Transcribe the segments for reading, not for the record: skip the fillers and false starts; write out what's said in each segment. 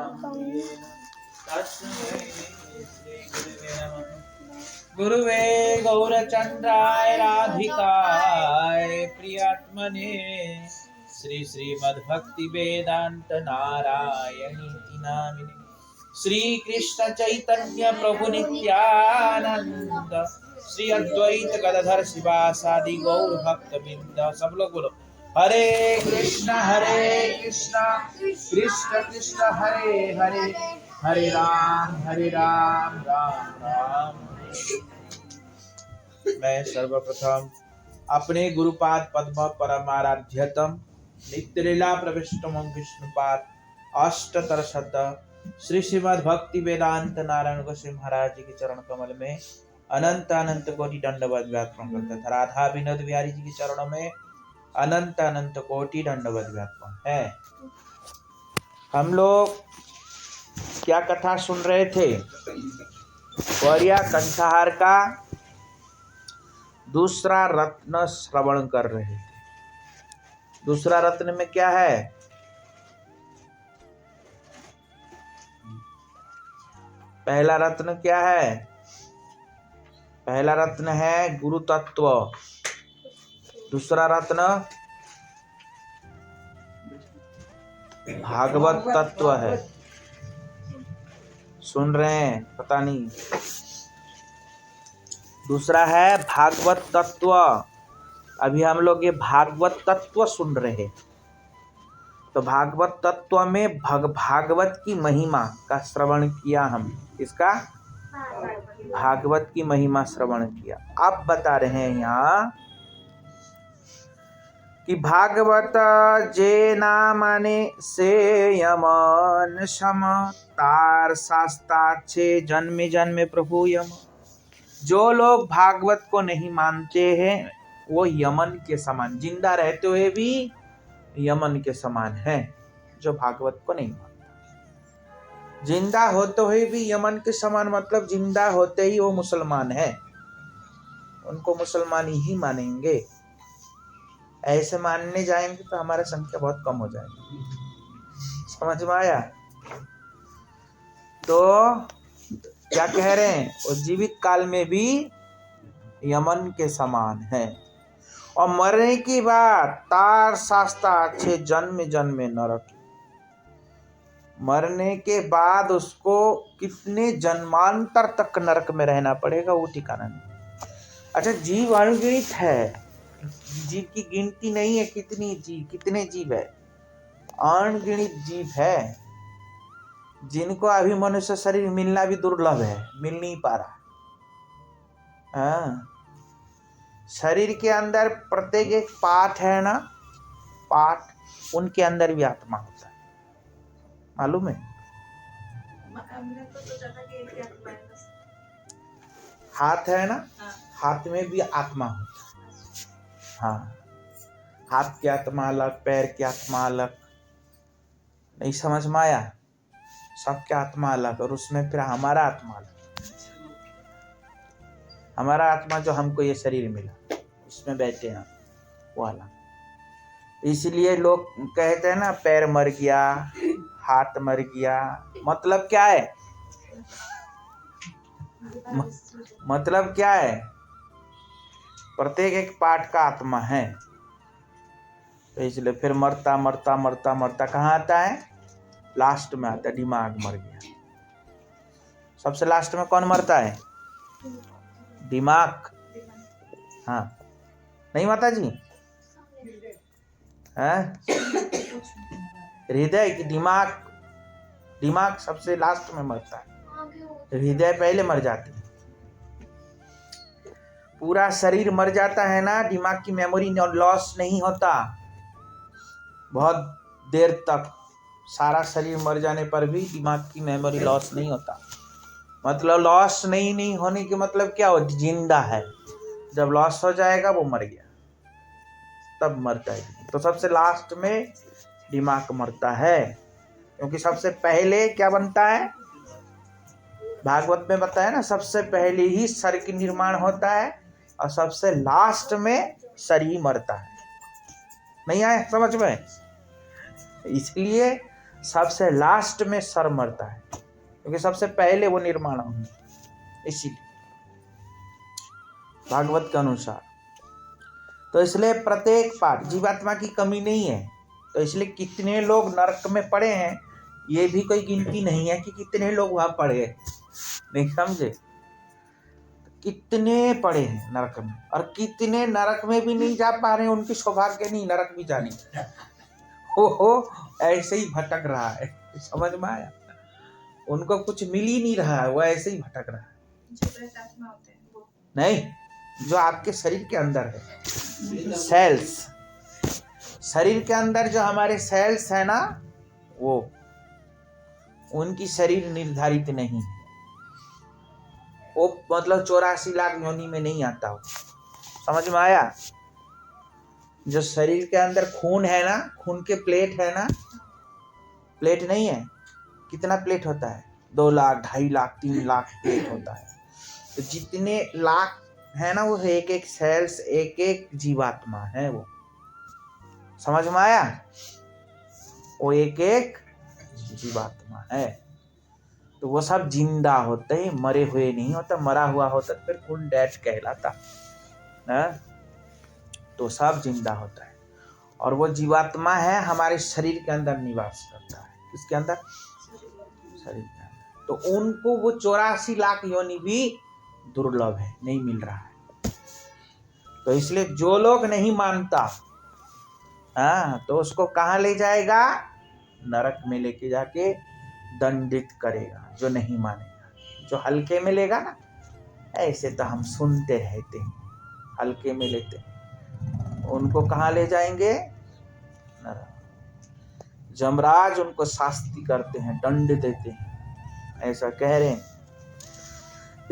तस्मै श्रीगुरुवे नमः। गुरुवे गौरचंद्राय राधिकाय प्रियात्मने श्री श्रीमद्भक्ति वेदांत नारायणी नामिने श्री कृष्ण चैतन्य प्रभु नित्यानंद श्री अद्वैत गदाधर शिवासादि गौर भक्त बिंद। सब लोग बोलो हरे कृष्णा कृष्ण कृष्ण हरे हरे, हरे राम राम राम। मैं सर्वप्रथम अपने गुरुपाद पद्म परमाराध्यतम नित्यलीला प्रविष्टम विष्णुपाद अष्टतर शत श्री श्रीमद् भक्ति वेदांत नारायण गोस्वामी महाराज जी के चरण कमल में अनंत अनंत कोटि दंडवत व्यापन करता था। राधा विनोद बिहारी जी के चरणों में अनंत अनंत कोटि दंडवत व्यापन है। हम लोग क्या कथा सुन रहे थे? गौरिया कंठहार का दूसरा रत्न श्रवण कर रहे थे। दूसरा रत्न में क्या है? पहला रत्न क्या है? पहला रत्न है गुरु तत्व। दूसरा रत्न भागवत तत्व है। सुन रहे हैं? पता नहीं। दूसरा है भागवत तत्व। अभी हम लोग ये भागवत तत्व सुन रहे हैं। तो भागवत तत्व में भागवत की महिमा का श्रवण किया हम। इसका भागवत की महिमा श्रवण किया। अब बता रहे हैं यहाँ कि भागवत जे नामने से यमन सम तार शास्ता छे जन्मे जन्मे प्रभु यम। जो लोग भागवत को नहीं मानते हैं वो यमन के समान, जिंदा रहते हुए भी यमन के समान है। जो भागवत को नहीं मानता, जिंदा होते हुए भी यमन के समान, मतलब जिंदा होते ही वो मुसलमान है, उनको मुसलमान ही मानेंगे। ऐसे मानने जाएंगे तो हमारा संख्या बहुत कम हो जाएगी। समझ में आया? तो क्या कह रहे हैं? वो जीवित काल में भी यमन के समान है और मरने की बाद तार शास्ता अच्छे जन्म जन्मे नरक। मरने के बाद उसको कितने जन्मांतर तक नरक में रहना पड़ेगा वो ठिकाना नहीं। अच्छा, जीव अनगिनत है, जीव की गिनती नहीं है। कितने जीव है? अनगिनत जीव है जिनको अभी मनुष्य शरीर मिलना भी दुर्लभ है, मिल नहीं पा रहा। हाँ, शरीर के अंदर प्रत्येक एक पार्ट है ना, पार्ट, उनके अंदर भी आत्मा होता है। मालूम है? हाथ है ना, हाथ में भी आत्मा होता है। हाँ, हाथ की आत्मा अलग, पैर की आत्मा अलग। नहीं समझ में आया? सबके आत्मा अलग, और उसमें फिर हमारा आत्मा अलग। हमारा आत्मा जो हमको ये शरीर मिला, इसमें बैठे हैं, वो अलग। इसलिए लोग कहते हैं ना, पैर मर गया, हाथ मर गया। मतलब क्या है? मतलब क्या है? प्रत्येक एक पार्ट का आत्मा है। तो इसलिए फिर मरता मरता मरता मरता कहाँ आता है? लास्ट में आता है, दिमाग मर गया। सबसे लास्ट में कौन मरता है? दिमाग। हाँ, नहीं माता जी? हृदय की दिमाग? दिमाग सबसे लास्ट में मरता है, हृदय पहले मर जाती है। पूरा शरीर मर जाता है ना, दिमाग की मेमोरी लॉस नहीं होता बहुत देर तक। सारा शरीर मर जाने पर भी दिमाग की मेमोरी लॉस नहीं होता। मतलब लॉस नहीं होने के मतलब क्या हो? जिंदा है। जब लॉस हो जाएगा वो मर गया, तब मरता है। तो सबसे लास्ट में दिमाग मरता है, क्योंकि सबसे पहले क्या बनता है? भागवत में बताया ना, सबसे पहले ही शरीर की निर्माण होता है और सबसे लास्ट में शरीर मरता है। नहीं आए समझ में? इसलिए सबसे लास्ट में सर मरता है, क्योंकि सबसे पहले वो निर्माण होंगे, इसीलिए भागवत के अनुसार। तो इसलिए प्रत्येक पार्ट जीवात्मा की कमी नहीं है। तो इसलिए कितने लोग नरक में पड़े हैं, ये भी कोई गिनती नहीं है कि कितने लोग वहां पड़ गए, नहीं समझे? कितने पड़े हैं नरक में, और कितने नरक में भी नहीं जा पा रहे हैं, उनकी सौभाग्य नहीं नरक भी जाने। हो ऐसे ही भटक रहा है, समझ में आया? उनको कुछ मिल ही नहीं रहा है, वो ऐसे ही भटक रहा है। नहीं, जो आपके शरीर के अंदर है, सेल्स, शरीर के अंदर जो हमारे सेल्स है ना, वो उनकी शरीर निर्धारित नहीं है। वो मतलब 84 लाख योनि में नहीं आता हो, समझ में आया? जो शरीर के अंदर खून है ना, खून के प्लेट है ना, प्लेट नहीं है, कितना प्लेट होता है? 2 लाख, 2.5 लाख, 3 लाख प्लेट होता है। तो जितने लाख है ना, वो एक एक सेल्स, एक एक जीवात्मा है, वो समझ में आया? वो एक एक जीवात्मा है। तो वो सब जिंदा होते हैं, मरे हुए नहीं होता। मरा हुआ होता तो फिर कौन डेड कहलाता ना? तो सब जिंदा होता है, और वो जीवात्मा है हमारे शरीर के अंदर निवास करता है। किसके अंदर? शरीर के अंदर। तो उनको वो 84 लाख योनि भी दुर्लभ है, नहीं मिल रहा है। तो इसलिए जो लोग नहीं मानता, तो उसको कहाँ ले जाएगा? नरक में लेके जाके दंडित करेगा, जो नहीं मानेगा। जो हल्के में लेगा ना, ऐसे तो हम सुनते रहते हैं, हल्के में लेते हैं, उनको कहाँ ले जाएंगे? नरक। जमराज उनको शास्ति करते हैं, दंड देते हैं, ऐसा कह रहे हैं।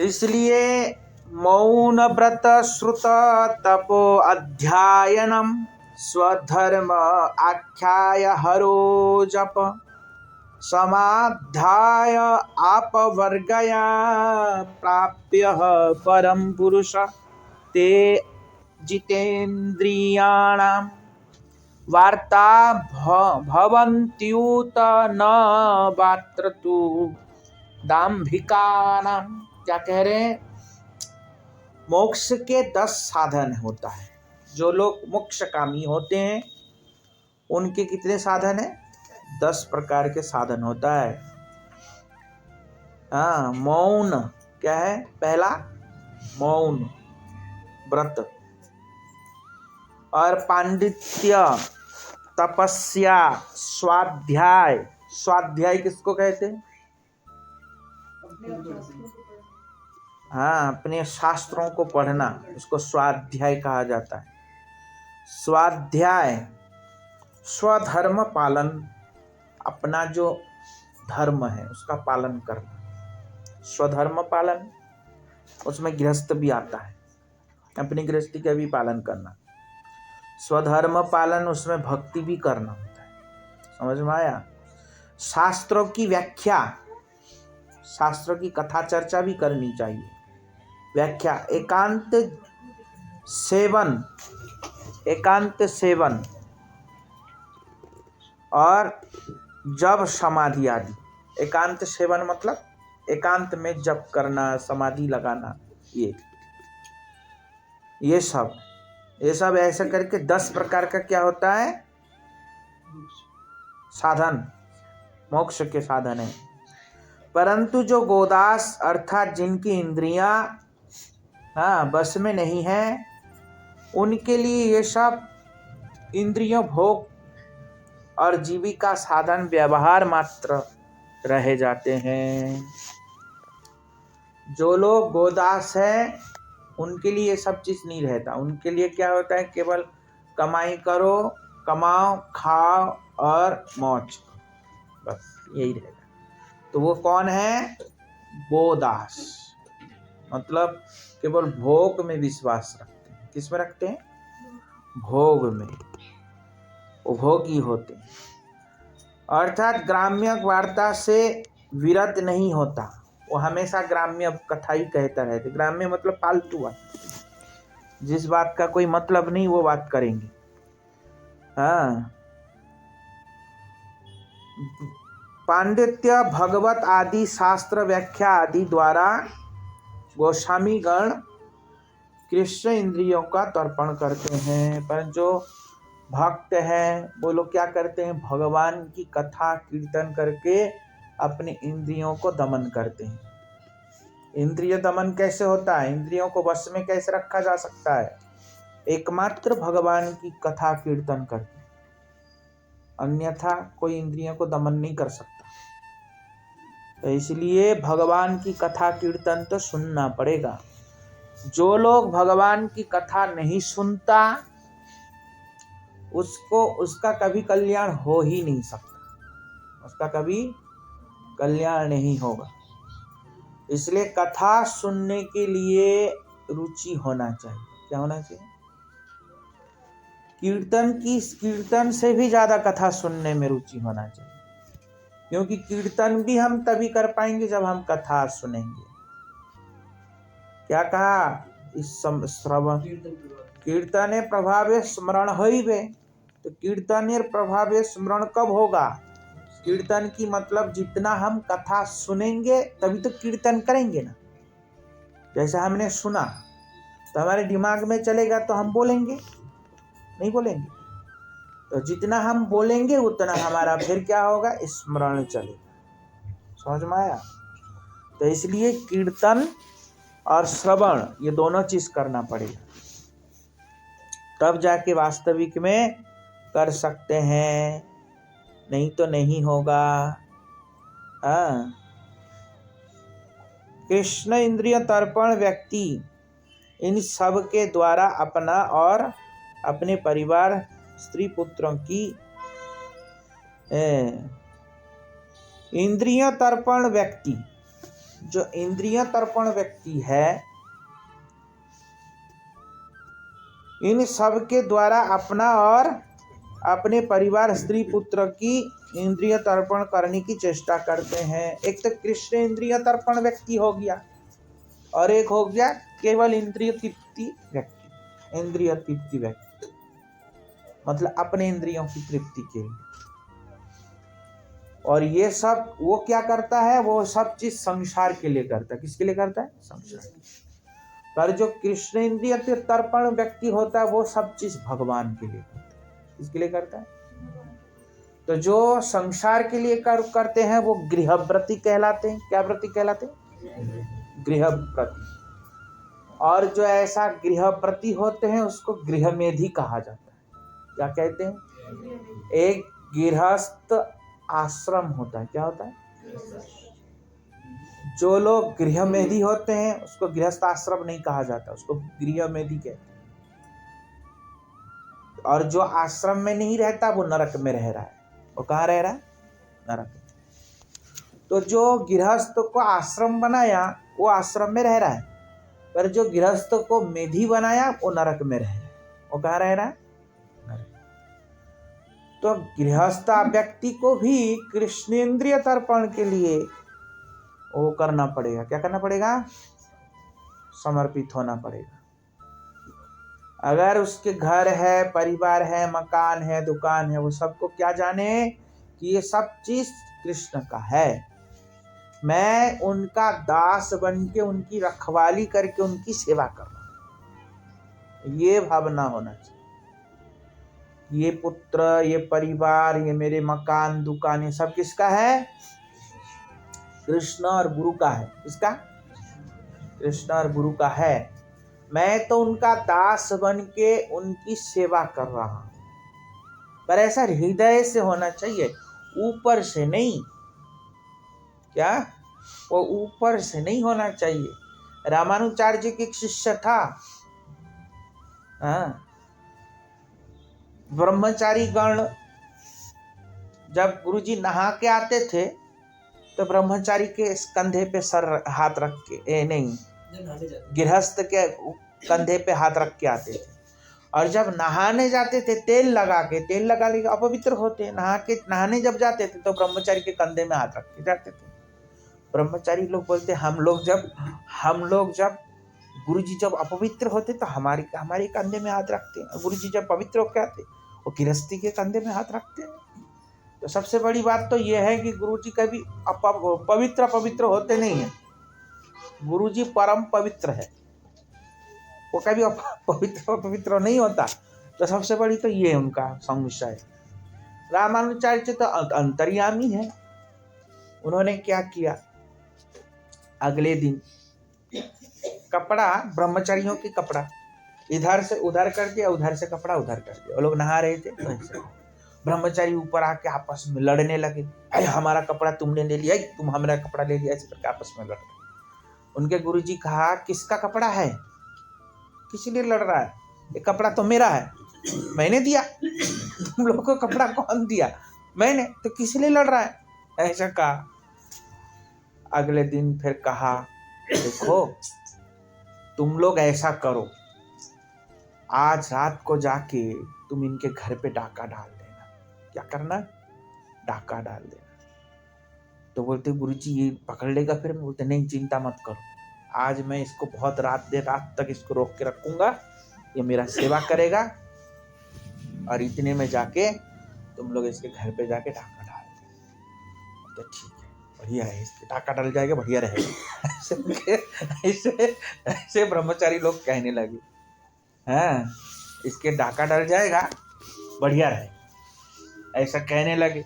इसलिए मौन व्रत श्रुत तपो अध्यायनम स्वधर्म आख्याय हरो जप समाध्याय आपवर्गया प्राप्य परम पुरुष ते जितेन्द्रियाणां वार्ता भवन्त्युत न वात्र तु दाम्भिकानां। क्या कह रहे हैं? मोक्ष के 10 साधन होता है। जो लोग मोक्षकामी होते हैं, उनके कितने साधन है? 10 प्रकार के साधन होता है। मौन क्या है? पहला मौन व्रत, और पांडित्य, तपस्या, स्वाध्याय। स्वाध्याय किसको कहते हैं? अपने शास्त्रों को पढ़ना, उसको स्वाध्याय कहा जाता है। स्वाध्याय, स्वधर्म पालन, अपना जो धर्म है उसका पालन करना। स्वधर्म पालन, उसमें गृहस्थ भी आता है, अपनी गृहस्थी का भी पालन करना। स्वधर्म पालन, उसमें भक्ति भी करना होता है, समझ में आया? शास्त्रों की व्याख्या, शास्त्रों की कथा चर्चा भी करनी चाहिए। व्याख्या, एकांत सेवन और जब समाधि आदि। एकांत सेवन मतलब एकांत में जप करना, समाधि लगाना, ये सब ऐसा करके 10 प्रकार का क्या होता है? साधन, मोक्ष के साधन है। परंतु जो गोदास अर्थात जिनकी इंद्रियां बस में नहीं है, उनके लिए ये सब इंद्रियों भोग और जीविका साधन व्यवहार मात्र रह जाते हैं। जो लोग गोदास हैं, उनके लिए ये सब चीज नहीं रहता। उनके लिए क्या होता है? केवल कमाई करो, कमाओ, खाओ और मौज, बस यही रहेगा। तो वो कौन है? गोदास, मतलब केवल भोग में विश्वास रखते हैं। किस में रखते हैं? भोग में, वो भोगी होते हैं। अर्थात ग्राम्य वार्ता से विरत नहीं होता, वो हमेशा ग्राम्य कथा ही कहता रहता। ग्राम्य मतलब फालतू बात, जिस बात का कोई मतलब नहीं वो बात करेंगे। पांडित्य भगवत आदि शास्त्र व्याख्या आदि द्वारा गोस्वामी गण कृष्ण इंद्रियों का तर्पण करते हैं, पर जो भक्त हैं वो लोग क्या करते हैं, भगवान की कथा कीर्तन करके अपने इंद्रियों को दमन करते हैं। इंद्रिय दमन कैसे होता है, इंद्रियों को वश में कैसे रखा जा सकता है, एकमात्र भगवान की कथा कीर्तन करके, अन्यथा कोई इंद्रियों को दमन नहीं कर सकता। तो इसलिए भगवान की कथा कीर्तन तो सुनना पड़ेगा। जो लोग भगवान की कथा नहीं सुनता उसको उसका कभी कल्याण हो ही नहीं सकता, उसका कभी कल्याण नहीं होगा। इसलिए कथा सुनने के लिए रुचि होना चाहिए। क्या होना चाहिए? कीर्तन से भी ज्यादा कथा सुनने में रुचि होना चाहिए, क्योंकि कीर्तन भी हम तभी कर पाएंगे जब हम कथा सुनेंगे। क्या कहा? इस श्रवण कीर्तने प्रभावे स्मरण हइबे। तो कीर्तनेर प्रभावे स्मरण कब होगा? कीर्तन की मतलब जितना हम कथा सुनेंगे तभी तो कीर्तन करेंगे ना। जैसे हमने सुना तो हमारे दिमाग में चलेगा तो हम बोलेंगे, नहीं बोलेंगे? तो जितना हम बोलेंगे उतना हमारा फिर क्या होगा, स्मरण चलेगा। समझ में आया? तो इसलिए कीर्तन और श्रवण ये दोनों चीज करना पड़ेगा, तब जाके वास्तविक में कर सकते हैं, नहीं तो नहीं होगा। कृष्ण इंद्रिय तर्पण व्यक्ति इन सब के द्वारा अपना और अपने परिवार स्त्री पुत्रों की इंद्रिय तर्पण व्यक्ति, जो इंद्रिय तर्पण व्यक्ति है, इन सब के द्वारा अपना और अपने परिवार स्त्री पुत्र की इंद्रिय तर्पण करने की चेष्टा करते हैं। एक तो कृष्ण इंद्रिय तर्पण व्यक्ति हो गया और एक हो गया केवल इंद्रिय तृप्ति व्यक्ति। इंद्रिय तृप्ति व्यक्ति मतलब अपने इंद्रियों की तृप्ति के लिए। और ये सब वो क्या करता है, वो सब चीज संसार के लिए करता है। किसके लिए करता है? संसार। पर जो कृष्ण इंद्रिय तर्पण व्यक्ति होता है वो सब चीज भगवान के लिए करता है। किसके लिए करता है? तो जो संसार के लिए करते हैं वो गृहव्रती कहलाते हैं। क्या व्रती कहलाते हैं? गृहव्रती। और जो ऐसा गृहव्रती होते हैं उसको गृहमेधी कहा जाता है। क्या कहते हैं? एक गृहस्थ आश्रम होता है। क्या होता है? जो लोग गृहमेधी होते हैं उसको गृहस्थ आश्रम नहीं कहा जाता, उसको गृहमेधी कहते हैं। और जो आश्रम में नहीं रहता वो नरक में रह रहा है। वो कहाँ रह रहा है? नरक। तो जो गृहस्थ को आश्रम बनाया वो आश्रम में रह रहा है, पर जो गृहस्थ को मेधी बनाया वो नरक में रह रहा है। वो कहाँ रह रहा है? नरक। तो गृहस्थ व्यक्ति को भी कृष्णेंद्रिय तर्पण के लिए वो करना पड़ेगा। क्या करना पड़ेगा? समर्पित होना पड़ेगा। अगर उसके घर है, परिवार है, मकान है, दुकान है, वो सबको क्या जाने कि ये सब चीज कृष्ण का है, मैं उनका दास बन के उनकी रखवाली करके उनकी सेवा कर रहा हूं। ये भावना होना चाहिए। ये पुत्र, ये परिवार, ये मेरे मकान, दुकान, ये सब किसका है? कृष्ण और गुरु का है। किसका? कृष्ण और गुरु का है। मैं तो उनका दास बन के उनकी सेवा कर रहा हूं, पर ऐसा हृदय से होना चाहिए, ऊपर से नहीं। क्या? वो ऊपर से नहीं होना चाहिए। रामानुचार्य जी के एक शिष्य था, ब्रह्मचारी गण जब गुरुजी नहा के आते थे तो ब्रह्मचारी के कंधे पे सर हाथ रख के नहीं, गृहस्थ के कंधे पे हाथ रख के आते थे। और जब नहाने जाते थे तेल लगा के अपवित्र होते, नहाने जब जाते थे तो ब्रह्मचारी के कंधे में हाथ रख के जाते थे। ब्रह्मचारी लोग बोलते हम लोग जब गुरुजी जब अपवित्र होते तो हमारे कंधे में हाथ रखते हैं, गुरुजी जब पवित्र होकर आते वो गृहस्थी के कंधे में हाथ रखते हैं। तो सबसे बड़ी बात तो ये है कि गुरुजी कभी पवित्र होते नहीं है। गुरुजी परम पवित्र है, वो कभी पवित्र नहीं होता। तो सबसे बड़ी तो ये उनका संशय। रामानुजाचार्य तो अंतर्यामी है। उन्होंने क्या किया, अगले दिन कपड़ा, ब्रह्मचारियों की कपड़ा इधर से उधर कर दिया, उधर से कपड़ा उधर कर दिया। वो लोग नहा रहे थे तो ऐसे ब्रह्मचारी ऊपर आके आपस में लड़ने लगे, अरे हमारा कपड़ा तुमने ले लिया, तुम हमारा कपड़ा ले लिया, ऐसे करके आपस में लड़ रहे। उनके गुरुजी कहा, किसका कपड़ा है, किस लिए लड़ रहा है, ये कपड़ा तो मेरा है, मैंने दिया। तुम लोगों को कपड़ा कौन दिया, मैंने, तो किस लिए लड़ रहा है, ऐसा कहा। अगले दिन फिर कहा, देखो तुम लोग ऐसा करो, आज रात को जाके तुम इनके घर पे डाका डाल देना। क्या करना, डाका डाल देना। तो बोलते गुरुजी ये पकड़ लेगा फिर? बोलते नहीं, चिंता मत करो, आज मैं इसको बहुत रात तक इसको रोक के रखूंगा, ये मेरा सेवा करेगा, और इतने में जाके तुम लोग इसके घर पे जाके डाका डाल देना। तो ठीक है, बढ़िया है, इसके डाका डाल जाएगा, बढ़िया रहेगा। ऐसे ब्रह्मचारी लोग कहने लगे, हाँ इसके डाका डल जाएगा, बढ़िया रहे, ऐसा कहने लगे।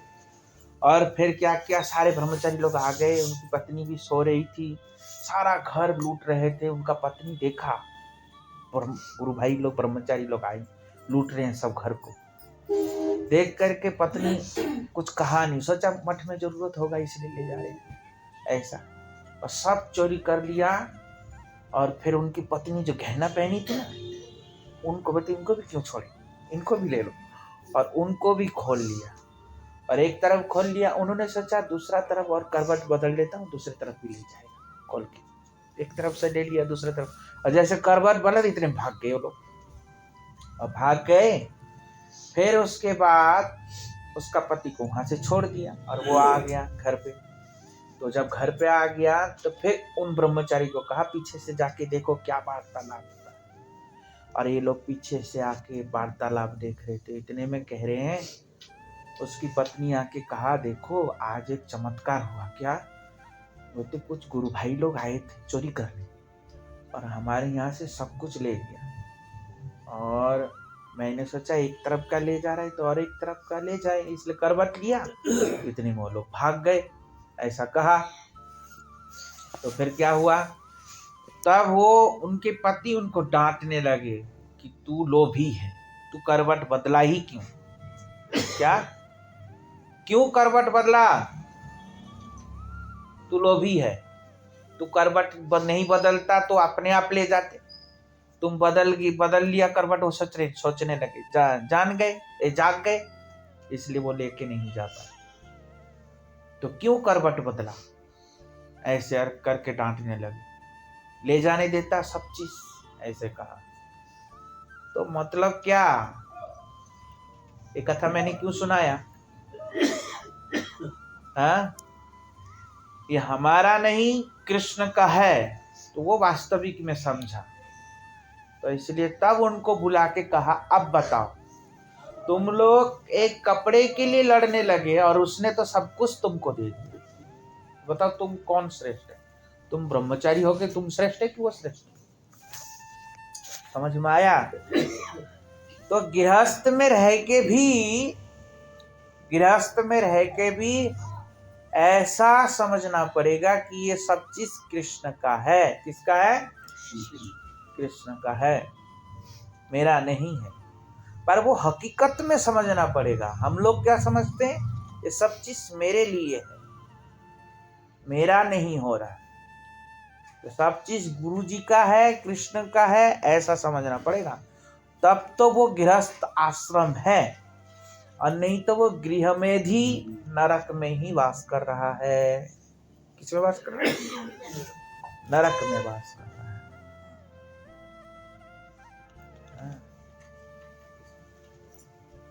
और फिर क्या क्या, सारे ब्रह्मचारी लोग आ गए, उनकी पत्नी भी सो रही थी, सारा घर लूट रहे थे। उनका पत्नी देखा, गुरु भाई लोग, ब्रह्मचारी लोग आए, लूट रहे हैं सब घर को। देख करके पत्नी कुछ कहा नहीं, सोचा मठ में जरूरत होगा इसलिए ले जा रहे हैं, ऐसा। और सब चोरी कर लिया। और फिर उनकी पत्नी जो गहना पहनी थी ना, उनको बता, इनको भी क्यों छोड़े, इनको भी ले लो, और उनको भी खोल लिया। और एक तरफ खोल लिया, उन्होंने सोचा दूसरा तरफ और करवट बदल लेता हूँ, दूसरी तरफ भी ले जाएगा खोल के। एक तरफ से ले लिया, दूसरी तरफ, और जैसे करवट बदल इतने भाग गए वो लोग, और भाग गए। फिर उसके बाद उसका पति को वहां से छोड़ दिया और वो आ गया घर पे। तो जब घर पे आ गया तो फिर उन ब्रह्मचारी को कहा, पीछे से जाके देखो क्या वार्तालाप होता है। और ये लोग पीछे से आके वार्तालाप देख रहे थे। इतने में कह रहे हैं, उसकी पत्नी आके कहा, देखो आज एक चमत्कार हुआ। क्या? बोलते कुछ गुरु भाई लोग आए थे चोरी करने, और हमारे यहाँ से सब कुछ ले गया, और मैंने सोचा एक तरफ का ले जा रहा है तो और एक तरफ का ले जाए, इसलिए करवट लिया। इतने में वो लोग भाग गए, ऐसा कहा। तो फिर क्या हुआ, तब वो उनके पति उनको डांटने लगे कि तू लोभी है, तू करवट बदला ही क्यों? क्या, क्यों करवट बदला? तू लोभी है, तू करवट नहीं बदलता तो अपने आप ले जाते, तुम बदल लिया करवट। वो सोचने लगे, जान गए, जाग गए, इसलिए वो लेके नहीं जाता। तो क्यों करवट बदला, ऐसे करके डांटने लगे। ले जाने देता सब चीज, ऐसे कहा। तो मतलब क्या, ये कथा मैंने क्यों सुनाया? हाँ, ये हमारा नहीं कृष्ण का है, तो वो वास्तविक में समझा। तो इसलिए तब उनको बुला के कहा, अब बताओ, तुम लोग एक कपड़े के लिए लड़ने लगे और उसने तो सब कुछ तुमको दे दिया, बताओ तुम कौन श्रेष्ठ है? तुम ब्रह्मचारी हो के तुम श्रेष्ठ है कि वो श्रेष्ठ? समझ में आया? तो गृहस्थ में रह के भी ऐसा समझना पड़ेगा कि ये सब चीज कृष्ण का है। किसका है? कृष्ण का है, मेरा नहीं है। पर वो हकीकत में समझना पड़ेगा। हम लोग क्या समझते हैं, ये सब चीज मेरे लिए है, मेरा नहीं हो रहा। तो सब चीज गुरु जी का है, कृष्ण का है, ऐसा समझना पड़ेगा। तब तो वो गृहस्थ आश्रम है, और नहीं तो वो गृह में ही नरक में ही वास कर रहा है। किस में वास कर रहा है? नरक में वास कर रहा है।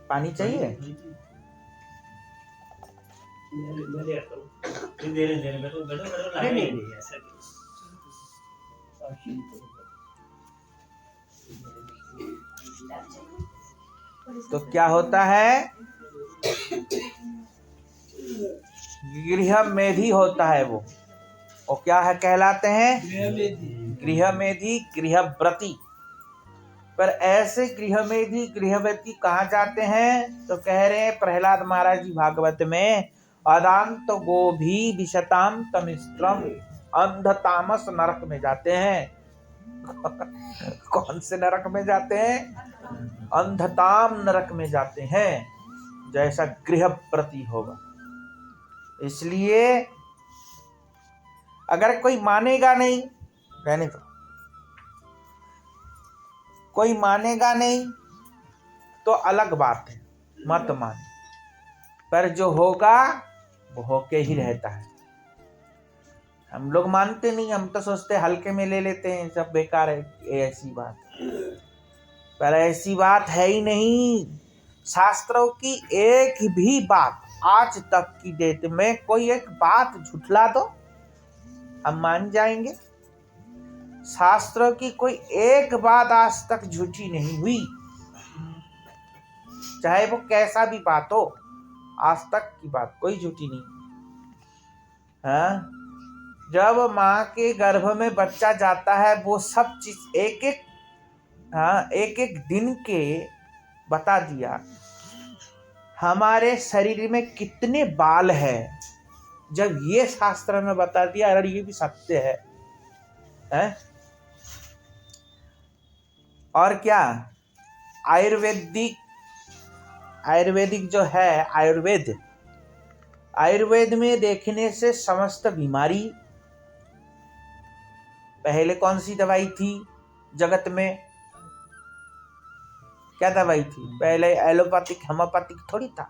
पानी चाहिए? तो क्या होता है, गृह मेधी होता है वो क्या है कहलाते हैं? गृह मेधी, गृहव्रती। पर ऐसे गृह मेधी गृहव्रती कहाँ जाते हैं? तो कह रहे हैं प्रहलाद महाराज जी भागवत में, अदांत गोभी विशताम तमिश्रम, अंधतामस नरक में जाते हैं। कौन से नरक में जाते हैं? अंधताम नरक में जाते हैं, जैसा गृहव्रती होगा। इसलिए अगर कोई मानेगा नहीं, रहने दो, कोई मानेगा नहीं तो अलग बात है, मत माने, पर जो होगा वो होके ही रहता है। हम लोग मानते नहीं, हम तो सोचते हल्के में ले लेते हैं, सब बेकार है, ये ऐसी बात। पर ऐसी बात है ही नहीं। शास्त्रों की एक भी बात आज तक की डेट में कोई एक बात झुठला दो, हम मान जाएंगे। शास्त्रों की कोई एक बात आज तक झूठी नहीं हुई, चाहे वो कैसा भी बात हो, आज तक की बात कोई झूठी नहीं। हाँ, जब माँ के गर्भ में बच्चा जाता है, वो सब चीज एक एक, हाँ, एक एक दिन के बता दिया। हमारे शरीर में कितने बाल है, जब ये शास्त्र में बता दिया, अरे ये भी सत्य है? और क्या आयुर्वेदिक जो है, आयुर्वेद में देखने से समस्त बीमारी, पहले कौन सी दवाई थी जगत में? क्या दवाई थी पहले? एलोपैथिक होम्योपैथिक थोड़ी था।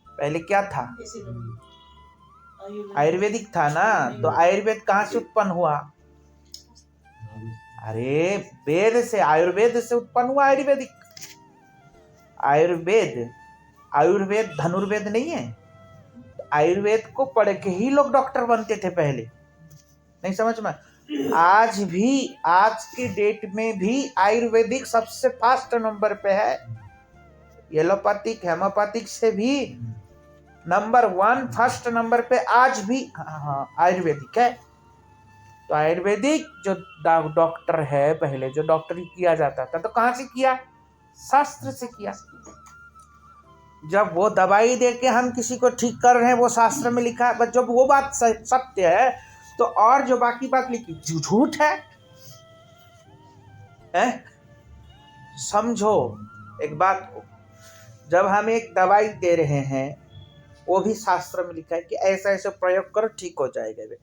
पहले क्या था? आयुर्वेदिक था ना। तो आयुर्वेद कहाँ से उत्पन्न हुआ? अरे वेद से, आयुर्वेद से उत्पन्न हुआ आयुर्वेदिक। आयुर्वेद धनुर्वेद नहीं है। आयुर्वेद को पढ़ के ही लोग डॉक्टर बनते थे पहले, नहीं समझ में? आज भी, आज की डेट में भी आयुर्वेदिक सबसे फास्ट नंबर पे है। एलोपैथिक होम्योपैथिक से भी नंबर 1 फर्स्ट नंबर पे आज भी आयुर्वेदिक है। तो आयुर्वेदिक जो डॉक्टर है, पहले जो डॉक्टरी किया जाता था, तो कहाँ से किया? शास्त्र से किया। जब वो दवाई दे के हम किसी को ठीक कर रहे हैं, वो शास्त्र में लिखा है। जब वो बात सत्य है, तो और जो बाकी बात लिखी झूठ है? समझो एक बात को, जब हम एक दवाई दे रहे हैं, वो भी शास्त्र में लिखा है कि ऐसा ऐसा प्रयोग करो, ठीक हो जाएगा।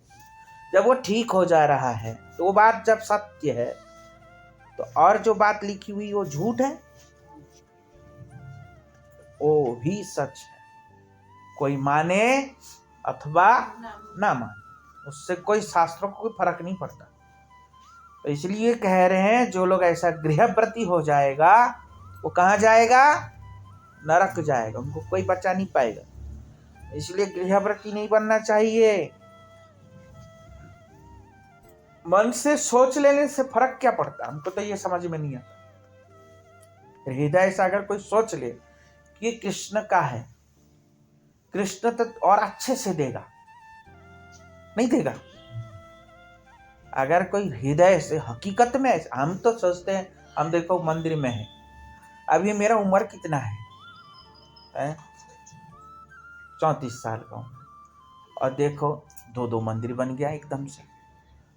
जब वो ठीक हो जा रहा है, तो वो बात जब सत्य है, तो और जो बात लिखी हुई वो झूठ है, वो भी सच है। कोई माने अथवा ना माने, उससे कोई शास्त्रों को कोई फर्क नहीं पड़ता। तो इसलिए कह रहे हैं, जो लोग ऐसा गृहव्रती हो जाएगा, वो कहाँ जाएगा? नरक जाएगा, उनको कोई बचा नहीं पाएगा। इसलिए गृहव्रती नहीं बनना चाहिए। मन से सोच लेने से फर्क क्या पड़ता? हमको तो ये समझ में नहीं आता। हृदय से अगर कोई सोच ले कि ये कृष्ण का है, कृष्ण तो और अच्छे से देगा, नहीं देगा? अगर कोई हृदय से, हकीकत में हम तो सोचते हैं, हम देखो मंदिर में है, अभी मेरा उम्र कितना है? 34 साल का हूँ, और देखो 2 मंदिर बन गया एकदम से।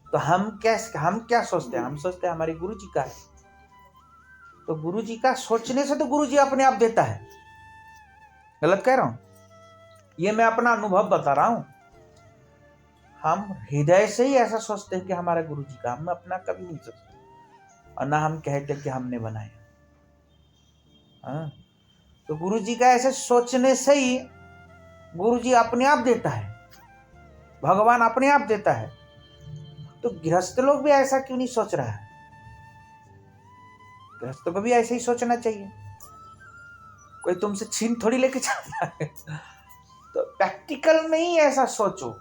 तो हम क्या सोचते हैं? हम सोचते हैं हमारे गुरु जी का है। तो गुरु जी का सोचने से तो गुरु जी अपने आप देता है। गलत कह रहा हूं? ये मैं अपना अनुभव बता रहा हूं। हम हृदय से ही ऐसा सोचते हैं कि हमारा गुरु जी का, हम अपना कभी नहीं सोचते, और ना हम कहते कि हमने बनाया। तो गुरु जी का ऐसे सोचने से ही गुरु जी अपने आप देता है, भगवान अपने आप देता है। तो गृहस्थ लोग भी ऐसा क्यों नहीं सोच रहा है? गृहस्थ को भी ऐसे ही सोचना चाहिए। कोई तुमसे छीन थोड़ी लेके चलता है। तो प्रैक्टिकल नहीं ऐसा सोचो,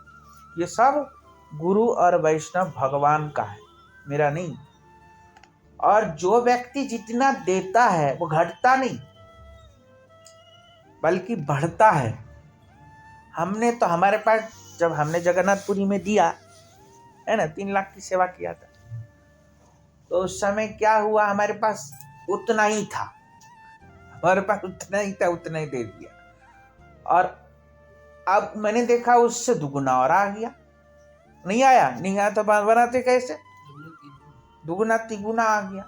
ये सब गुरु और वैष्णव भगवान का है, मेरा नहीं। और जो व्यक्ति जितना देता है वो घटता नहीं, बल्कि बढ़ता है। हमने तो हमारे पास जब हमने जगन्नाथपुरी में दिया है ना 3 लाख की सेवा किया था, तो उस समय क्या हुआ, हमारे पास उतना ही था, हमारे पास उतना ही था, उतना ही दे दिया। और अब मैंने देखा उससे दुगुना और आ गया। नहीं आया तो बनाते कैसे? दुगुना तिगुना आ गया।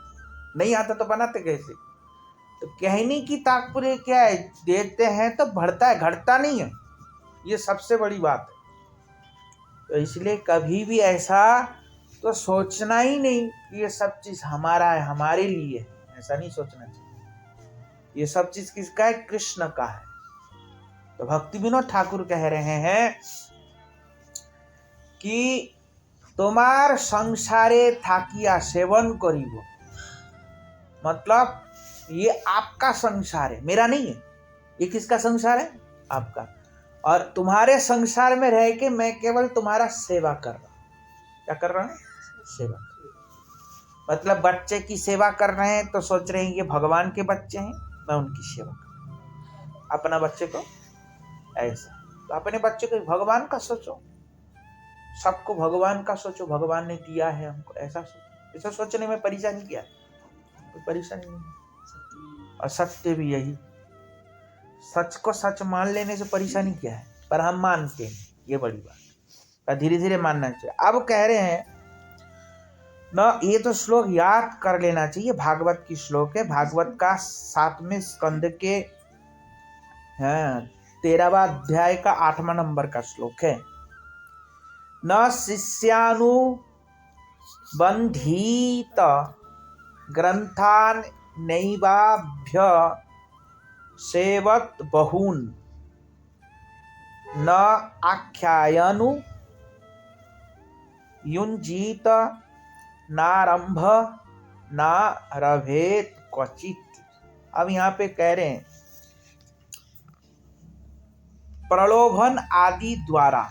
नहीं आता तो बनाते कैसे? तो कहने की तात्पर्य क्या है, देते हैं तो बढ़ता है, घटता नहीं है। ये सबसे बड़ी बात है। तो इसलिए कभी भी ऐसा तो सोचना ही नहीं कि ये सब चीज हमारा है, हमारे लिए है, ऐसा नहीं सोचना चाहिए। ये सब चीज किसका है? कृष्ण का है। तो भक्ति विनोद ठाकुर कह रहे हैं कि तुम्हार संसारे थाकिया सेवन करीबो, मतलब ये आपका संसार है, मेरा नहीं है। ये किसका संसार है? आपका। और तुम्हारे संसार में रह के मैं केवल तुम्हारा सेवा कर रहा हूं। क्या कर रहा हूं? सेवा। मतलब बच्चे की सेवा कर रहे हैं तो सोच रहे हैं ये भगवान के बच्चे हैं, मैं उनकी सेवा कर रहा हूं। अपना बच्चे को ऐसा, तो अपने बच्चे को भगवान का सोचो, सबको भगवान का सोचो, भगवान ने दिया है हमको, ऐसा सोचो। ऐसा सोचने में परेशानी क्या है? कोई परेशानी नहीं। और सत्य भी यही, सच को सच मान लेने से परेशानी क्या है? पर हम मानते हैं, ये बड़ी बात है। धीरे धीरे मानना चाहिए। अब कह रहे हैं न, ये तो श्लोक याद कर लेना चाहिए, भागवत की श्लोक है, भागवत का 7वें स्कंद के 13वां अध्याय का 8वां नंबर का श्लोक है। न शिष्यानुबंधीत ग्रंथान नैवाभ्य सेवत बहून न आख्यायनु युंजीत नारंभ न रभेत क्वचित। अब यहाँ पे कह रहे हैं प्रलोभन आदि द्वारा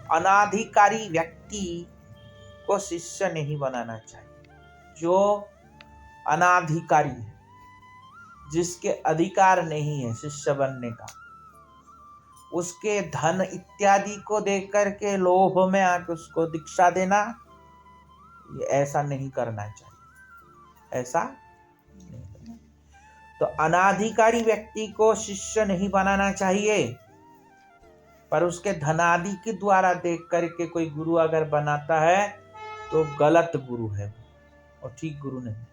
अनाधिकारी व्यक्ति को शिष्य नहीं बनाना चाहिए। जो अनाधिकारी है, जिसके अधिकार नहीं है शिष्य बनने का, उसके धन इत्यादि को देख करके लोभ में आके उसको दीक्षा देना, ये ऐसा नहीं करना चाहिए। ऐसा नहीं करना। तो अनाधिकारी व्यक्ति को शिष्य नहीं बनाना चाहिए, पर उसके धनादि के द्वारा देख करके कोई गुरु अगर बनाता है तो गलत गुरु है और ठीक गुरु नहीं।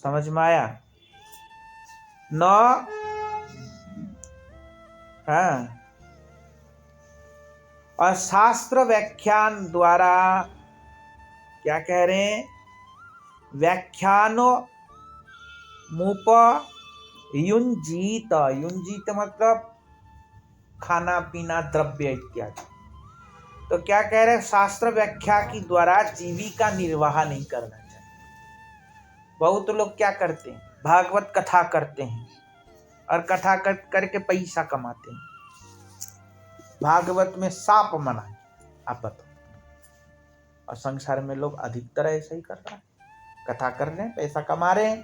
समझ में आया? न और शास्त्र व्याख्यान द्वारा क्या कह रहे हैं? व्याख्यानो मुप युंजीत, युंजीत मतलब खाना पीना द्रव्य इत्यादि। तो क्या कह रहे हैं? शास्त्र व्याख्या की द्वारा जीविका निर्वाह नहीं करना चाहिए। बहुत लोग क्या करते हैं? भागवत कथा करते हैं और कथा करके पैसा कमाते हैं। भागवत में साप मना है, आप बताओ। और संसार में लोग अधिकतर ऐसा ही कर रहा है, कथा कर रहे हैं, पैसा कमा रहे हैं।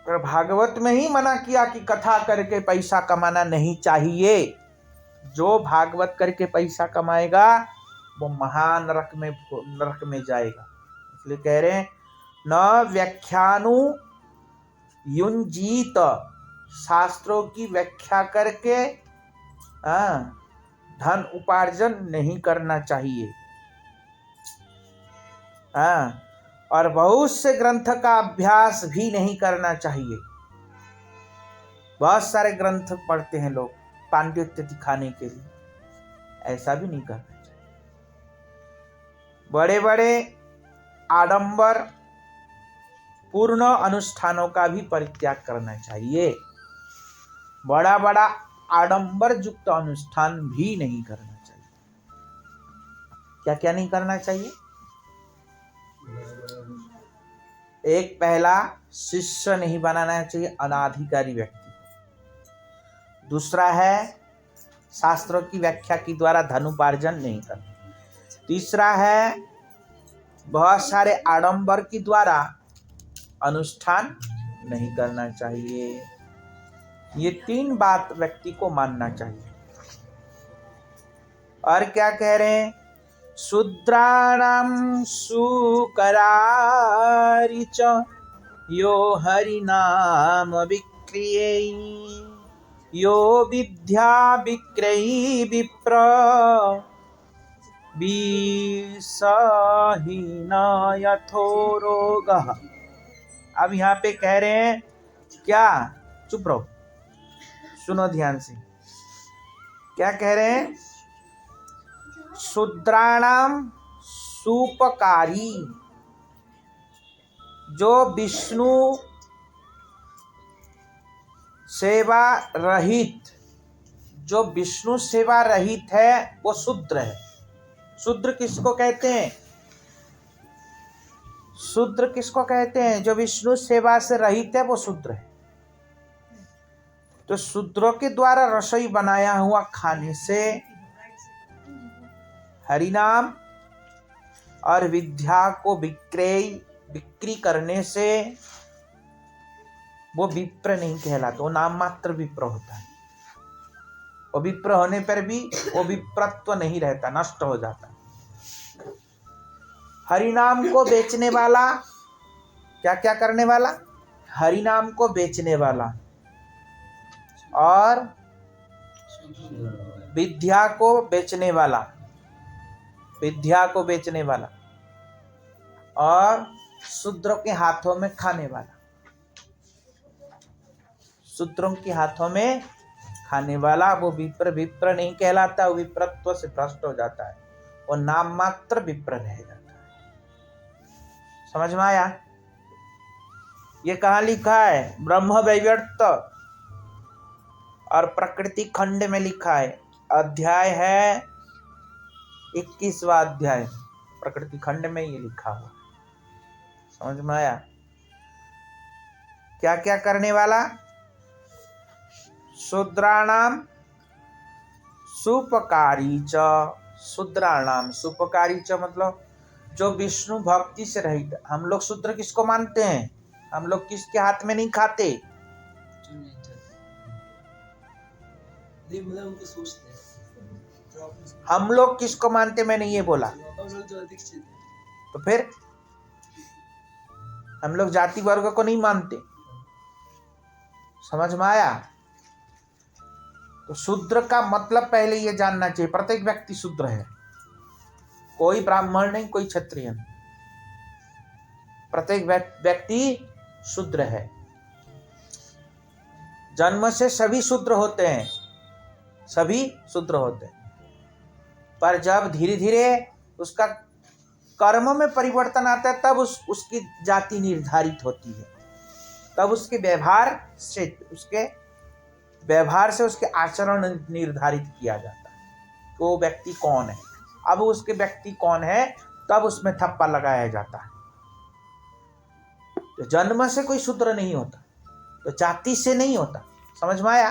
पर भागवत में ही मना किया कि कथा करके पैसा कमाना नहीं चाहिए। जो भागवत करके पैसा कमाएगा वो महान नरक में जाएगा। इसलिए कह रहे हैं न व्याख्यानु युंजीत, शास्त्रों की व्याख्या करके धन उपार्जन नहीं करना चाहिए। और बहुत से ग्रंथ का अभ्यास भी नहीं करना चाहिए। बहुत सारे ग्रंथ पढ़ते हैं लोग पांडित्य दिखाने के लिए, ऐसा भी नहीं करना चाहिए। बड़े बड़े आडंबर पूर्ण अनुष्ठानों का भी परित्याग करना चाहिए। बड़ा बड़ा आडंबर युक्त अनुष्ठान भी नहीं करना चाहिए। क्या क्या नहीं करना चाहिए? एक, पहला, शिष्य नहीं बनाना चाहिए अनाधिकारी व्यक्ति। दूसरा है शास्त्रों की व्याख्या के द्वारा धनुपार्जन नहीं करना। तीसरा है बहुत सारे आडंबर के द्वारा अनुष्ठान नहीं करना चाहिए। ये 3 बात व्यक्ति को मानना चाहिए। और क्या कह रहे हैं? शूद्राणां सुकरारि च यो हरिनाम विक्रियै यो विद्या विक्रयी विप्र विषहीन यथो रोगः। अब यहाँ पे कह रहे हैं क्या? चुप रहो, सुनो ध्यान से। क्या कह रहे हैं? शूद्राणाम सुपकारी, जो विष्णु सेवा रहित, जो विष्णु सेवा रहित है वो शूद्र है। शूद्र किसको कहते हैं? शूद्र किसको कहते हैं? जो विष्णु सेवा से रहित है वो शूद्र है। तो शूद्रों के द्वारा रसोई बनाया हुआ खाने से, हरिनाम और विद्या को बिक्री करने से वो विप्र नहीं कहलाता, वो नाम मात्र विप्र होता है। वो विप्र होने पर भी वो विप्रत्व नहीं रहता, नष्ट हो जाता। हरिनाम को बेचने वाला, क्या क्या करने वाला? हरिनाम को बेचने वाला और विद्या को बेचने वाला, विद्या को बेचने वाला और शूद्रों के हाथों में खाने वाला, शूद्रों के हाथों में खाने वाला वो विप्र नहीं कहलाता, वो विप्रत्व से भ्रष्ट हो जाता है, वो नाम मात्र विप्र रह जाता है। समझ में आया? ये कहाँ लिखा है? ब्रह्म वैवर्त और प्रकृति खंड में लिखा है। अध्याय है 21वां अध्याय, प्रकृति खंड में ये लिखा हुआ। समझ में आया? क्या क्या करने वाला? शूद्राणाम सुपकारी च, शूद्राणाम सुपकारी च मतलब जो विष्णु भक्ति से रहित। हम लोग शूद्र किसको मानते हैं? हम लोग किसके हाथ में नहीं खाते? हम लोग किसको मानते? मैंने ये बोला। तो फिर हम लोग जाति वर्ग को नहीं मानते। समझ में आया? तो शूद्र का मतलब पहले ये जानना चाहिए, प्रत्येक व्यक्ति शूद्र है, कोई ब्राह्मण नहीं, कोई क्षत्रिय नहीं, प्रत्येक व्यक्ति शूद्र है। जन्म से सभी शूद्र होते हैं, सभी शूद्र होते हैं, पर जब धीरे धीरे उसका कर्म में परिवर्तन आता है तब उसकी जाति निर्धारित होती है, तब उसके व्यवहार से उसके आचरण निर्धारित किया जाता है कि वो व्यक्ति कौन है। अब उसके व्यक्ति कौन है तब उसमें थप्पा लगाया जाता है। तो जन्म से कोई शूद्र नहीं होता, तो जाति से नहीं होता। समझ में आया?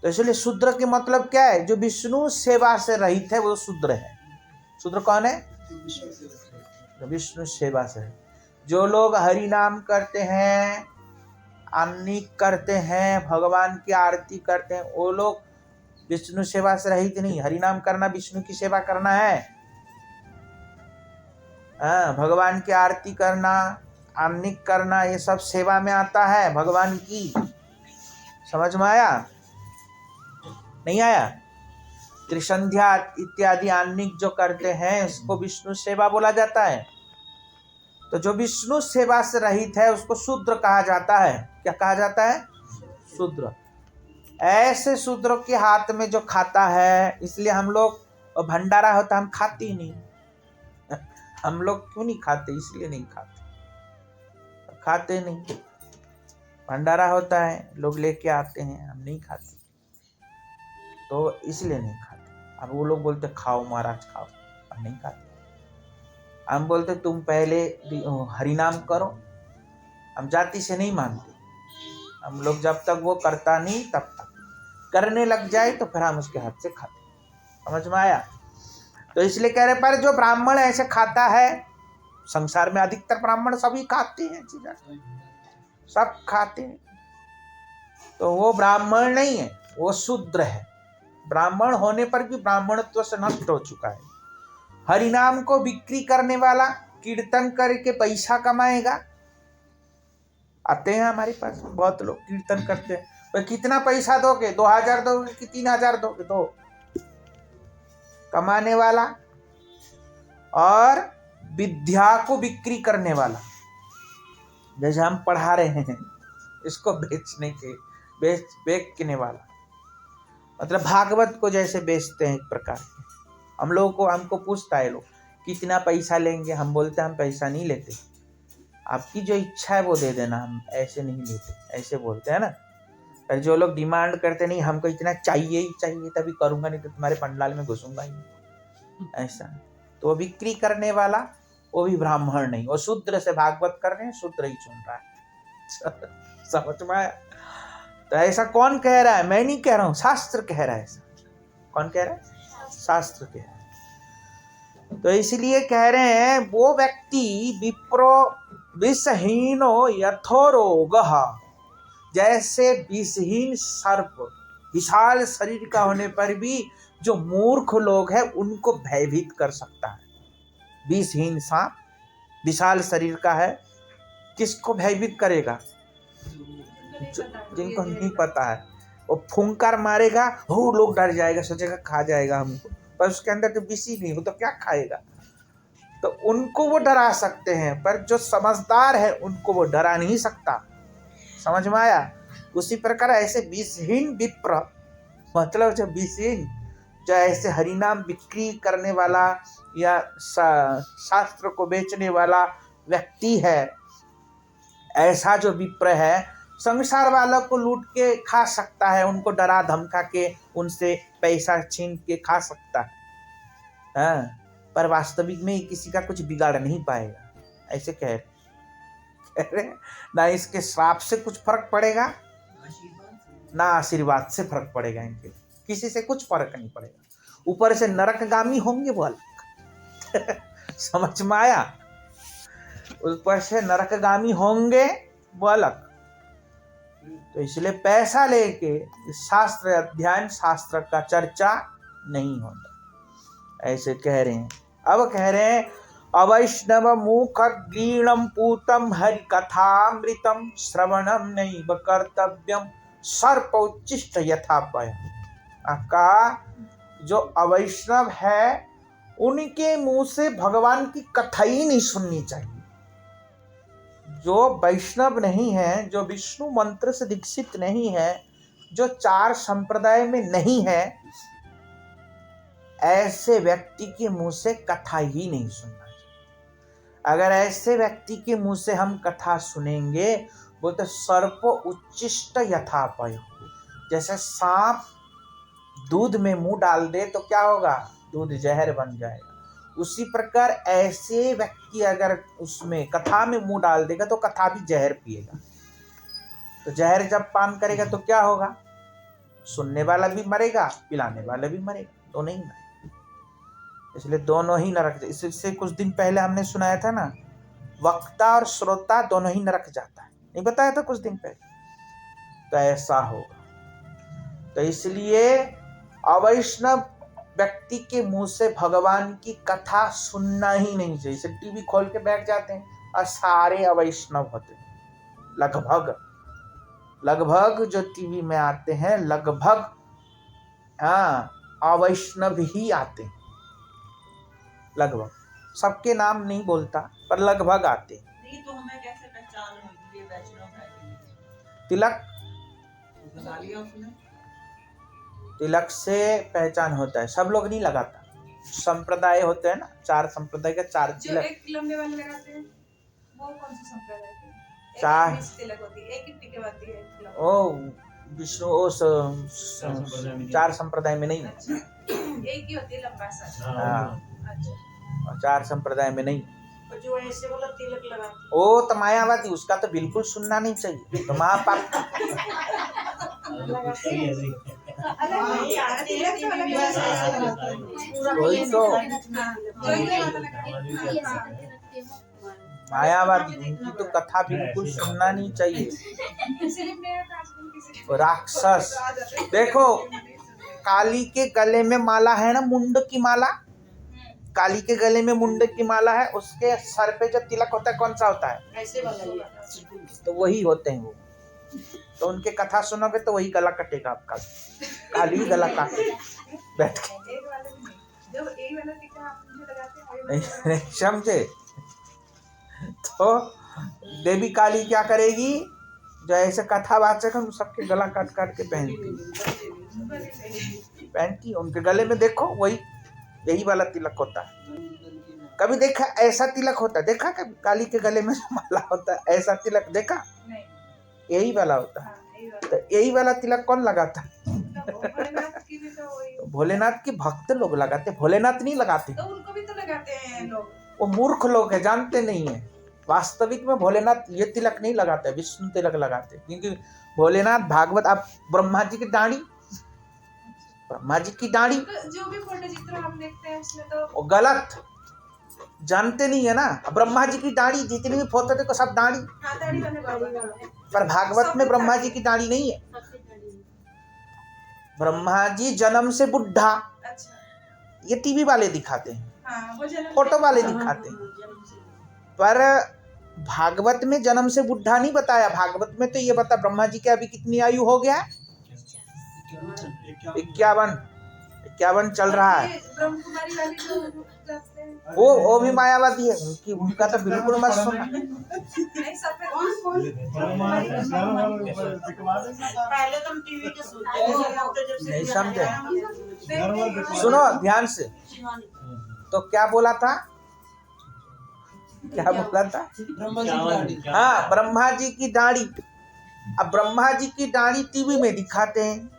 तो इसलिए शूद्र के मतलब क्या है? जो विष्णु सेवा से रहित है वो शूद्र है। शूद्र कौन है? जो विष्णु सेवा से है। जो लोग हरि नाम करते हैं, आन्निक करते हैं, भगवान की आरती करते हैं, वो लोग विष्णु सेवा से रहित नहीं। हरि नाम करना विष्णु की सेवा करना है। भगवान की आरती करना, आन्निक करना, ये सब सेवा में आता है भगवान की। समझ में आया? नहीं आया? त्रिसंध्या इत्यादि आन्निक जो करते हैं उसको विष्णु सेवा बोला जाता है। तो जो विष्णु सेवा से रहित है उसको शूद्र कहा जाता है। क्या कहा जाता है? शूद्र। ऐसे शूद्रों के हाथ में जो खाता है, इसलिए हम लोग, भंडारा होता हम खाते ही नहीं। हम लोग क्यों नहीं खाते? इसलिए नहीं खाते नहीं। भंडारा होता है, लोग लेके आते हैं, हम नहीं खाते, तो इसलिए नहीं खाते। अब वो लोग बोलते खाओ महाराज खाओ, हम नहीं खाते। हम बोलते तुम पहले हरिनाम करो। हम जाति से नहीं मानते। हम लोग जब तक वो करता नहीं तब तक, करने लग जाए तो फिर हम उसके हाथ से खाते। समझ में आया? तो इसलिए कह रहे, पर जो ब्राह्मण ऐसे खाता है, संसार में अधिकतर ब्राह्मण सभी खाते हैं, सब खाते हैं। तो वो ब्राह्मण नहीं है, वो शूद्र है। ब्राह्मण होने पर भी ब्राह्मणत्व से नष्ट हो चुका है। हरिनाम को बिक्री करने वाला कीर्तन करके पैसा कमाएगा। आते हैं हमारे पास बहुत लोग कीर्तन करते हैं, भाई कितना पैसा दोगे, 2000 दोगे कि 3000 दोगे? दो। कमाने वाला और विद्या को बिक्री करने वाला, जैसे हम पढ़ा रहे हैं, इसको बेचने वाला, मतलब भागवत को जैसे बेचते हैं एक प्रकार के। हम लोगों को, हमको पूछता है लोग कितना पैसा लेंगे, हम बोलते हैं हम पैसा नहीं लेते, आपकी जो इच्छा है वो दे देना, हम ऐसे नहीं लेते, ऐसे बोलते हैं ना। पर जो लोग डिमांड करते नहीं हमको इतना चाहिए ही चाहिए तभी करूंगा, नहीं तो तुम्हारे पंडाल में घुसूंगा ही, ऐसा। तो वो बिक्री करने वाला वो भी ब्राह्मण नहीं, वो शूद्र से भागवत कर रहे हैं, शूद्र ही सुन रहा है। समझ में आया? तो ऐसा कौन कह रहा है? मैं नहीं कह रहा हूं, शास्त्र कह रहा है। ऐसा कौन कह रहा है? शास्त्र कह रहा है। तो इसलिए कह रहे हैं वो व्यक्ति विप्रो विषहीनो यथोरोगः, जैसे विषहीन सर्प विशाल शरीर का होने पर भी जो मूर्ख लोग हैं उनको भयभीत कर सकता है। विषहीन सांप विशाल शरीर का है, किसको भयभीत करेगा? जिनको नहीं पता है। वो फुंकार मारेगा, हो लोग डर जाएगा, सोचेगा खा जाएगा हमको, पर उसके अंदर तो विष ही नहीं, वो तो क्या खाएगा। तो उनको वो डरा सकते हैं, पर जो समझदार है उनको वो डरा नहीं सकता। समझ में आया? उसी प्रकार ऐसे विषहीन विप्र, मतलब जो विषहीन, जो ऐसे हरिनाम बिक्री करने वाला या शास्त्र को बेचने वाला व्यक्ति है, ऐसा जो विप्र है संसार वालों को लूट के खा सकता है, उनको डरा धमका के उनसे पैसा छीन के खा सकता है, पर वास्तविक में किसी का कुछ बिगाड़ नहीं पाएगा। ऐसे कह रहे ना इसके श्राप से कुछ फर्क पड़ेगा ना आशीर्वाद से फर्क पड़ेगा, इनके किसी से कुछ फर्क नहीं पड़ेगा। ऊपर से नरकगामी होंगे वो अलग। समझ में आया? ऊपर से नरकगामी होंगे वो अलग। तो इसलिए पैसा लेके शास्त्र अध्ययन, शास्त्र का चर्चा नहीं होता, ऐसे कह रहे हैं। अब कह रहे हैं अवैष्णव मुख गीणम पूतम हरि कथामृतम श्रवणम नैव कर्तव्यम सर्पोच्चिष्ट यथापय। का जो अवैष्णव है उनके मुंह से भगवान की कथा ही नहीं सुननी चाहिए। जो वैष्णव नहीं है, जो विष्णु मंत्र से दीक्षित नहीं है, जो 4 संप्रदाय में नहीं है, ऐसे व्यक्ति के मुंह से कथा ही नहीं सुनना चाहिए। अगर ऐसे व्यक्ति के मुंह से हम कथा सुनेंगे, बोलते सर्प उच्चिष्ट यथापय, जैसे सांप दूध में मुंह डाल दे तो क्या होगा? दूध जहर बन जाएगा। उसी प्रकार ऐसे व्यक्ति अगर उसमें कथा में मुंह डाल देगा तो कथा भी जहर पिएगा। तो जहर जब पान करेगा तो क्या होगा? सुनने वाला भी मरेगा, पिलाने वाला भी मरेगा, दोनों ही मरेगा। इसलिए दोनों ही नरक। इससे कुछ दिन पहले हमने सुनाया था ना, वक्ता और श्रोता दोनों ही नरक जाता है, नहीं बताया था कुछ दिन पहले? तो ऐसा होगा। तो इसलिए अवैष्णव व्यक्ति के मुंह से भगवान की कथा सुनना ही नहीं चाहिए। इसे टीवी खोल के बैठ जाते हैं और सारे अवैष्णव होते हैं। लगभग जो टीवी में आते हैं लगभग अवैष्णव ही आते हैं। लगभग, सबके नाम नहीं बोलता पर लगभग आते हैं। नहीं तो हमें कैसे पहचान होगी ये वैष्णव है? तिलक, लगा लिया उसने। तिलक से पहचान होता है, सब लोग नहीं लगाता। संप्रदाय होते हैं ना, 4 संप्रदाय के 4 तिलक। जो एक लंबे वाले लगाते हैं वो कौन सा संप्रदाय है? 4 तिलक होती है, एक ही टिके होती है। ओ विष्णु, ओ 4 संप्रदाय में नहीं। अच्छा, एक ही होती है लंबा सा। हाँ, अच्छा। और 4 संप्रदाय में नहीं। और जो ऐसे वाला तिलक लगाते ओ तो मायावादी, उसका तो बिल्कुल सुनना नहीं चाहिए। तो महापाप। वही तो मायावादी, उनकी तो कथा बिल्कुल सुनना नहीं चाहिए। राक्षस। देखो काली के गले में माला है ना, मुंड की माला, काली के गले में मुंड की माला है, उसके सर पे जो तिलक होता है कौन सा होता है? ऐसे वाला ये। तो वही होते हैं वो। तो उनके कथा सुनोगे तो वही गला कटेगा आपका, काली गला काट बैठ के। एक वाले में नहीं, जब एक वाला टीका आप मुझे लगाते हैं वही वाला नहीं समझे? तो देवी काली क्या करेगी, जो ऐसे कथावाचक है उन सबके गला काट काट के पहनती। उनके गले में देखो वही यही वाला तिलक होता है। कभी देखा ऐसा तिलक होता है? देखा कभी काली के गले में माला होता है ऐसा तिलक देखा? नहीं। यही वाला होता है। हाँ, यही वाला। तो यही वाला तिलक कौन लगाता है? भोलेनाथ की भी तो वही। तो भोलेनाथ के भक्त लोग लगाते, भोलेनाथ नहीं लगाते। तो उनको भी तो लगाते हैं लोग। वो मूर्ख लोग है, जानते नहीं है। वास्तविक में भोलेनाथ ये तिलक नहीं लगाते, विष्णु तिलक लगाते। क्योंकि भोलेनाथ भागवत, आप ब्रह्मा जी की दाढ़ी, ब्रह्मा जी की दाढ़ी जो भी फोटो चित्र हम देखते हैं उसमें तो वो गलत, जानते नहीं है ना। ब्रह्मा जी की दाढ़ी जितनी भी फोटो देखो सब दाढ़ी, हाँ, दाढ़ी वाले बाबा। पर भागवत में ब्रह्मा जी की दाढ़ी नहीं है। ब्रह्मा जी जन्म से बुढ़ा, अच्छा। ये टीवी वाले दिखाते हैं, हाँ, वो जन्म फोटो वाले दिखाते हैं। पर भागवत में जन्म से बुढ़ा नहीं बताया। भागवत में तो ये बता ब्रह्मा जी के अभी कितनी आयु हो गया? 51 चल रहा है। ये ब्रह्मकुमारी वाली जो जाते हैं। वो भी मायावादी है, उनका तो बिल्कुल मत सुनना। नहीं, सफेद पहले तो हम टीवी के सुनते थे। नहीं समझे? सुनो ध्यान से। तो क्या बोला था? क्या बोला था? हाँ, ब्रह्मा जी की दाढ़ी। अब ब्रह्मा जी की दाढ़ी टीवी में दिखाते हैं,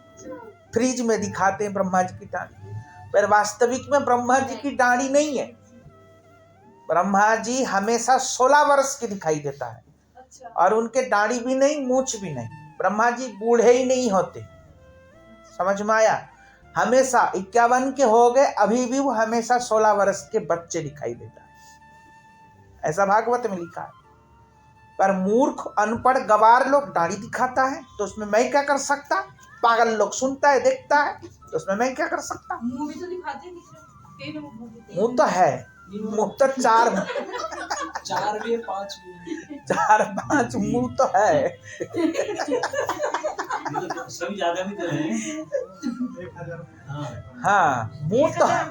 फ्रिज में दिखाते हैं ब्रह्मा जी की दाढ़ी, पर वास्तविक में ब्रह्मा जी की दाढ़ी नहीं है। ब्रह्मा जी हमेशा 16 वर्ष के दिखाई देता है। अच्छा। और उनके दाढ़ी भी नहीं, मूछ भी नहीं। ब्रह्मा जी बूढ़े ही नहीं होते, समझ में आया? हमेशा 51 के हो गए, अभी भी वो हमेशा 16 वर्ष के बच्चे दिखाई देता है, ऐसा भागवत में लिखा है। पर मूर्ख अनपढ़ गवार लोग दाढ़ी दिखाता है तो उसमें मैं क्या कर सकता? पागल लोग सुनता है देखता है तो उसमें मैं क्या कर सकता? मुंह भी तो दिखाते हैं मुंह तो है, मुंह तो 4 भी है, 5 भी है। 4-5 मुंह तो है। सभी ज्यादा भी तो हैं। हाँ, मुंह तो है,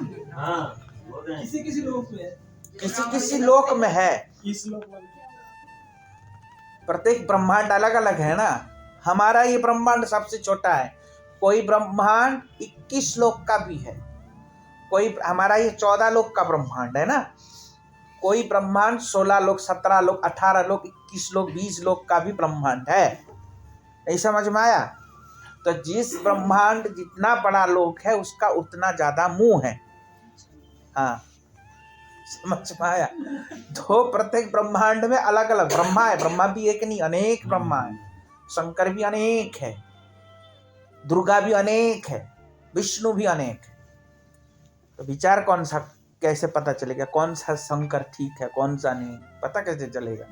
किसी किसी लोग में है। किसी लोक में है। इस लोग वाले प्रत्येक ब्रह्मांड अलग अलग है ना। हमारा ये ब्रह्मांड सबसे छोटा है। कोई ब्रह्मांड 21 लोक का भी है, कोई हमारा ये 14 लोक का ब्रह्मांड है ना। कोई ब्रह्मांड 16 लोक, 17 लोक, 18 लोक, 21 लोक, 20 लोक का भी ब्रह्मांड है। नहीं समझ में आया? तो जिस ब्रह्मांड जितना बड़ा लोक है उसका उतना ज्यादा मुंह है। हाँ, समझ में आया? तो प्रत्येक ब्रह्मांड में अलग अलग ब्रह्मा है। ब्रह्मा भी एक नहीं, अनेक ब्रह्मा है। शंकर भी अनेक है, दुर्गा भी अनेक है, विष्णु भी अनेक है। तो विचार कौन सा, कैसे पता चलेगा कौन सा शंकर ठीक है कौन सा नहीं, पता कैसे चलेगा?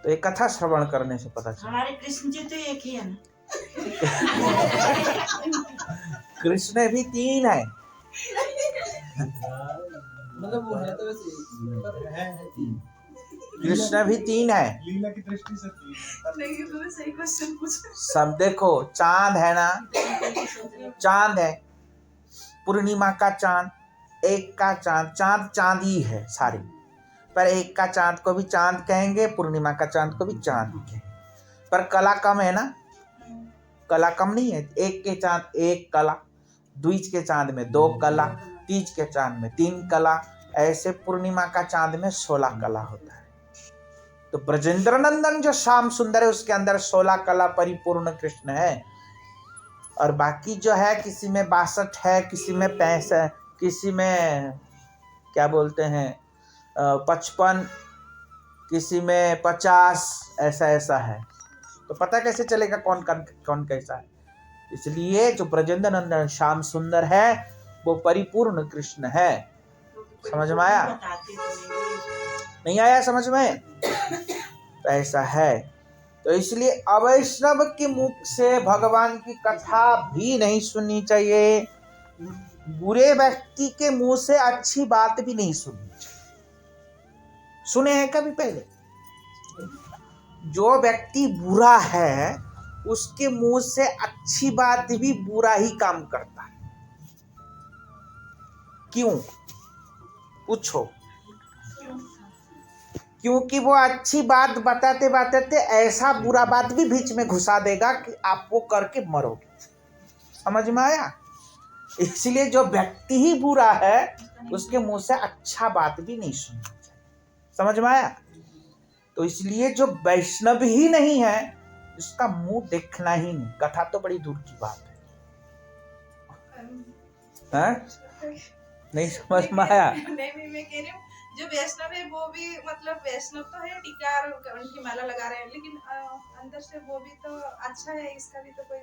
तो एक कथा श्रवण करने से पता चलेगा। हमारे कृष्ण जी तो एक ही है ना। कृष्ण भी 3 है। मतलब वो है तो वैसे है। कृष्ण भी 3 है। लीला की दृष्टि से 3। नहीं, तूने सही क्वेश्चन पूछा। सब देखो, चांद है ना, चांद है, पूर्णिमा का चांद, एक का चांद, चांद चांद ही है सारे। पर एक का चांद को भी चांद कहेंगे, पूर्णिमा का चांद को भी चांद कहेंगे। पर कला कम है ना, कला कम नहीं है। एक के चांद 1 कला, द्विज के चांद में 2 कला, तीज के चांद में 3 कला, ऐसे पूर्णिमा का चांद में 16 कला होता है। तो ब्रजेंद्र नंदन जो श्याम सुंदर है उसके अंदर 16 कला परिपूर्ण कृष्ण है। और बाकी जो है किसी में 62 है, किसी में 65, किसी में क्या बोलते हैं 55, किसी में 50, ऐसा है। तो पता कैसे चलेगा कौन कैसा है? इसलिए जो ब्रजेंद्र नंदन श्याम सुंदर है वो परिपूर्ण कृष्ण है। समझ में आया? नहीं आया समझ में? तो ऐसा है। तो इसलिए अवैष्णव के मुख से भगवान की कथा भी नहीं सुननी चाहिए। बुरे व्यक्ति के मुंह से अच्छी बात भी नहीं सुननी चाहिए। सुने हैं कभी पहले? जो व्यक्ति बुरा है उसके मुंह से अच्छी बात भी बुरा ही काम करता है। क्यों? पूछो। क्योंकि वो अच्छी बात बताते बताते ऐसा बुरा बात भी बीच में घुसा देगा कि आप वो करके मरोगे। समझ में आया? इसलिए जो व्यक्ति ही बुरा है उसके मुंह से अच्छा बात भी नहीं सुनना चाहिए। समझ में आया? तो इसलिए जो वैष्णव ही नहीं है उसका मुंह देखना ही नहीं। कथा तो बड़ी दूर की बात है। नहीं समझ में आया? नहीं मैं कह रही हूँ जो वैष्णव है वो भी मतलब वैष्णव तो है, टीका और उनकी माला लगा रहे हैं, लेकिन अंदर से वो भी तो अच्छा है, इसका भी तो कोई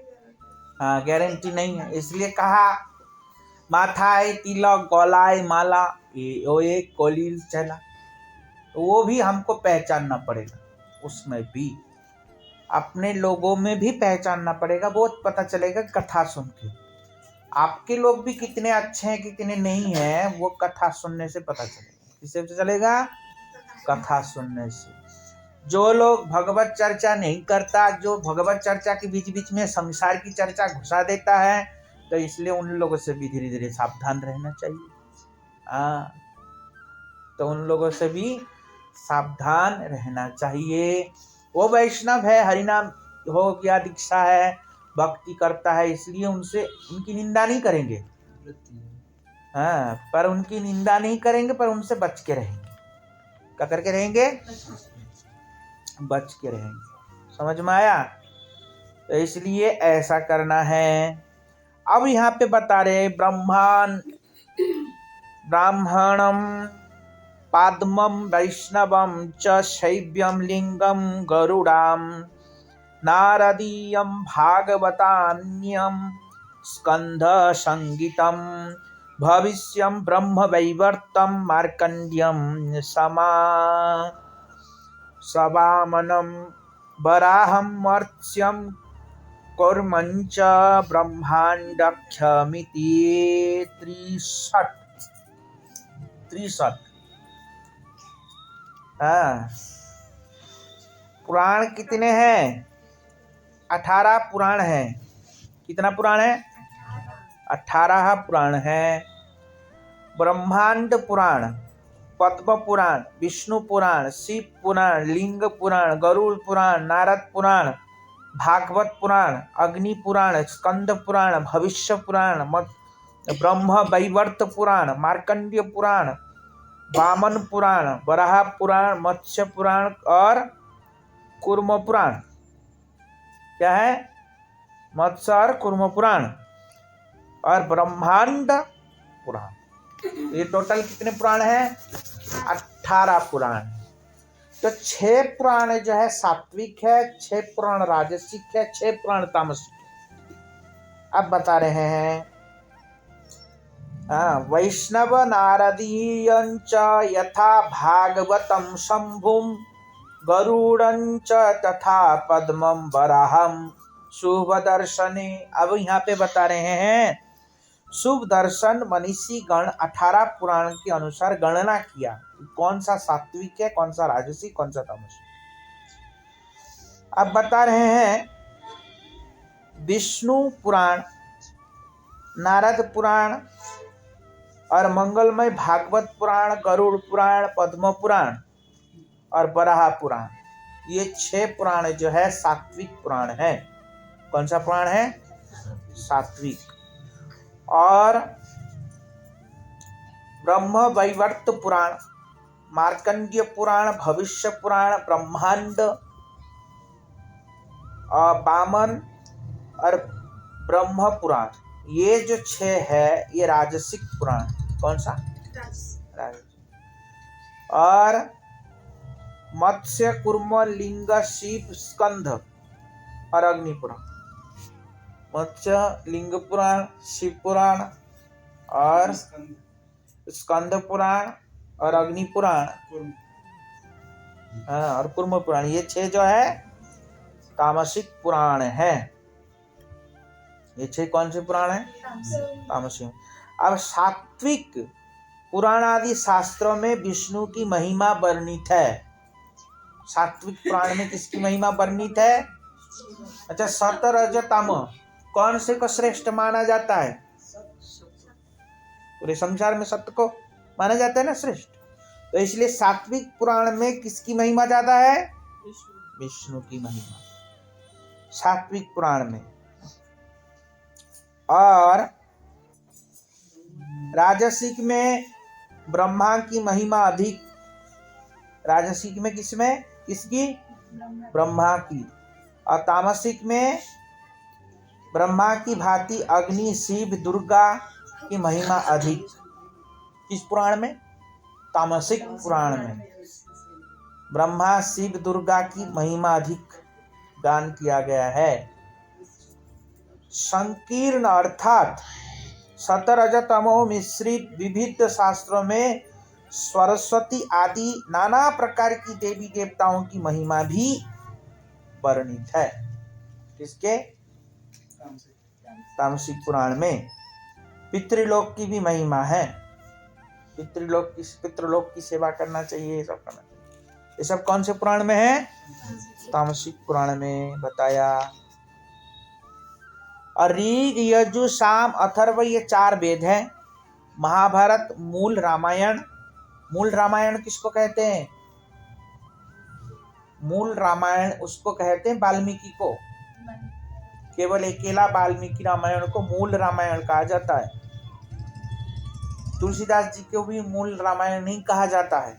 गारंटी नहीं है। इसलिए कहा माथाए तिलक गलाए माला ये कोलिल चला। तो वो भी हमको पहचानना पड़ेगा। उसमें भी अपने लोगों में भी पहचानना पड़ेगा। वो पता चलेगा कथा सुन के। आपके लोग भी कितने अच्छे हैं कितने नहीं हैं वो कथा सुनने से पता चलेगा। किससे पता चलेगा? कथा सुनने से। जो लोग भगवत चर्चा नहीं करता, जो भगवत चर्चा के बीच बीच में संसार की चर्चा घुसा देता है, तो इसलिए उन लोगों से भी धीरे धीरे सावधान रहना चाहिए। तो उन लोगों से भी सावधान रहना चाहिए। वो वैष्णव है, हरिनाम हो गया, दीक्षा है, भक्ति करता है, इसलिए उनसे उनकी निंदा नहीं करेंगे। पर उनकी निंदा नहीं करेंगे, पर उनसे बच के रहेंगे। क्या करके रहेंगे? बच के रहेंगे। समझ में आया? तो इसलिए ऐसा करना है। अब यहाँ पे बता रहे ब्राह्मणम पाद्मम वैष्णवम च शैव्यम लिंगम गरुडाम नारदीयम भागवतान्यम स्कंध संगीतम भविष्यम ब्रह्म वैवर्तम मार्कंड्यम सवामनम वराहम मर्त्स्यम कुर्मंच ब्रह्मांडक्षमिति 63। पुराण कितने हैं? 18 पुराण हैं। कितना पुराण है? 18 पुराण हैं। ब्रह्मांड पुराण, पद्म पुराण, विष्णु पुराण, शिव पुराण, लिंग पुराण, गरुड़ पुराण, नारद पुराण, भागवत पुराण, अग्नि पुराण, स्कंद पुराण, भविष्य पुराण, ब्रह्म वैवर्त पुराण, मार्कंडेय पुराण, वामन पुराण, वराह पुराण, मत्स्य पुराण और कूर्म पुराण। क्या है? मत्स्य और कूर्म पुराण और ब्रह्मांड पुराण। ये टोटल कितने पुराण हैं? 18 पुराण। तो 6 पुराण जो है सात्विक है, 6 पुराण राजसिक है, 6 पुराण तामसिक है। अब बता रहे हैं वैष्णव नारदीयंच यथा भागवतम शंभुम गरुड़ंच तथा पद्मम वराहम शुभ दर्शने। अब यहाँ पे बता रहे हैं शुभ दर्शन मनीषी गण 18 पुराण के अनुसार गणना किया कौन सा सात्विक है, कौन सा राजसिक, कौन सा तामसिक। अब बता रहे हैं विष्णु पुराण, नारद पुराण और मंगलमय भागवत पुराण, गरुड़ पुराण, पद्म पुराण और वराह पुराण, ये 6 पुराण जो है सात्विक पुराण है। कौन सा पुराण है? सात्विक। और ब्रह्म वैवर्त पुराण, मार्कंडेय पुराण, भविष्य पुराण, ब्रह्मांड और वामन और ब्रह्म पुराण, ये जो 6 है ये राजसिक पुराण। कौन सा? राजसिक। और मत्स्य, कूर्म, लिंग, शिव, स्कंध और अग्नि पुराण। मत्स्य, लिंग पुराण, शिव पुराण और स्कंद पुराण और अग्नि पुराण और कूर्म पुराण, ये 6 जो है तामसिक पुराण है। ये 6 कौन से पुराण है? तामसिक। अब सात्विक पुराण आदि शास्त्रों में विष्णु की महिमा वर्णित है। सात्विक पुराण में किसकी महिमा वर्णित है? अच्छा, सत रज तम कौन से को श्रेष्ठ माना जाता है? पूरे संसार में सत्य को माना जाता है ना श्रेष्ठ, तो इसलिए सात्विक पुराण में किसकी महिमा ज्यादा है? विष्णु की महिमा सात्विक पुराण में। और राजसिक में ब्रह्मा की महिमा अधिक। राजसिक में किसमें? किसकी? ब्रह्मा की। और तामसिक में ब्रह्मा की भांति अग्नि, शिव, दुर्गा की महिमा अधिक। किस पुराण में? तामसिक पुराण में ब्रह्मा, शिव, दुर्गा की महिमा अधिक गान किया गया है। संकीर्ण अर्थात सतरजतमो मिश्रित विविध शास्त्रों में सरस्वती आदि नाना प्रकार की देवी देवताओं की महिमा भी वर्णित है। किसके? तामसिक पुराण में। पितृलोक की भी महिमा है। पितृलोक की सेवा करना चाहिए, ये सब करना चाहिए। ये सब कौन से पुराण में है? तामसिक पुराण में बताया। और ऋग, यजु, साम, अथर्व ये 4 वेद हैं। महाभारत, मूल रामायण। मूल रामायण किसको कहते हैं? मूल रामायण उसको कहते हैं वाल्मीकि को। केवल अकेला वाल्मीकि रामायण को मूल रामायण कहा जाता है। तुलसीदास जी को भी मूल रामायण नहीं कहा जाता है।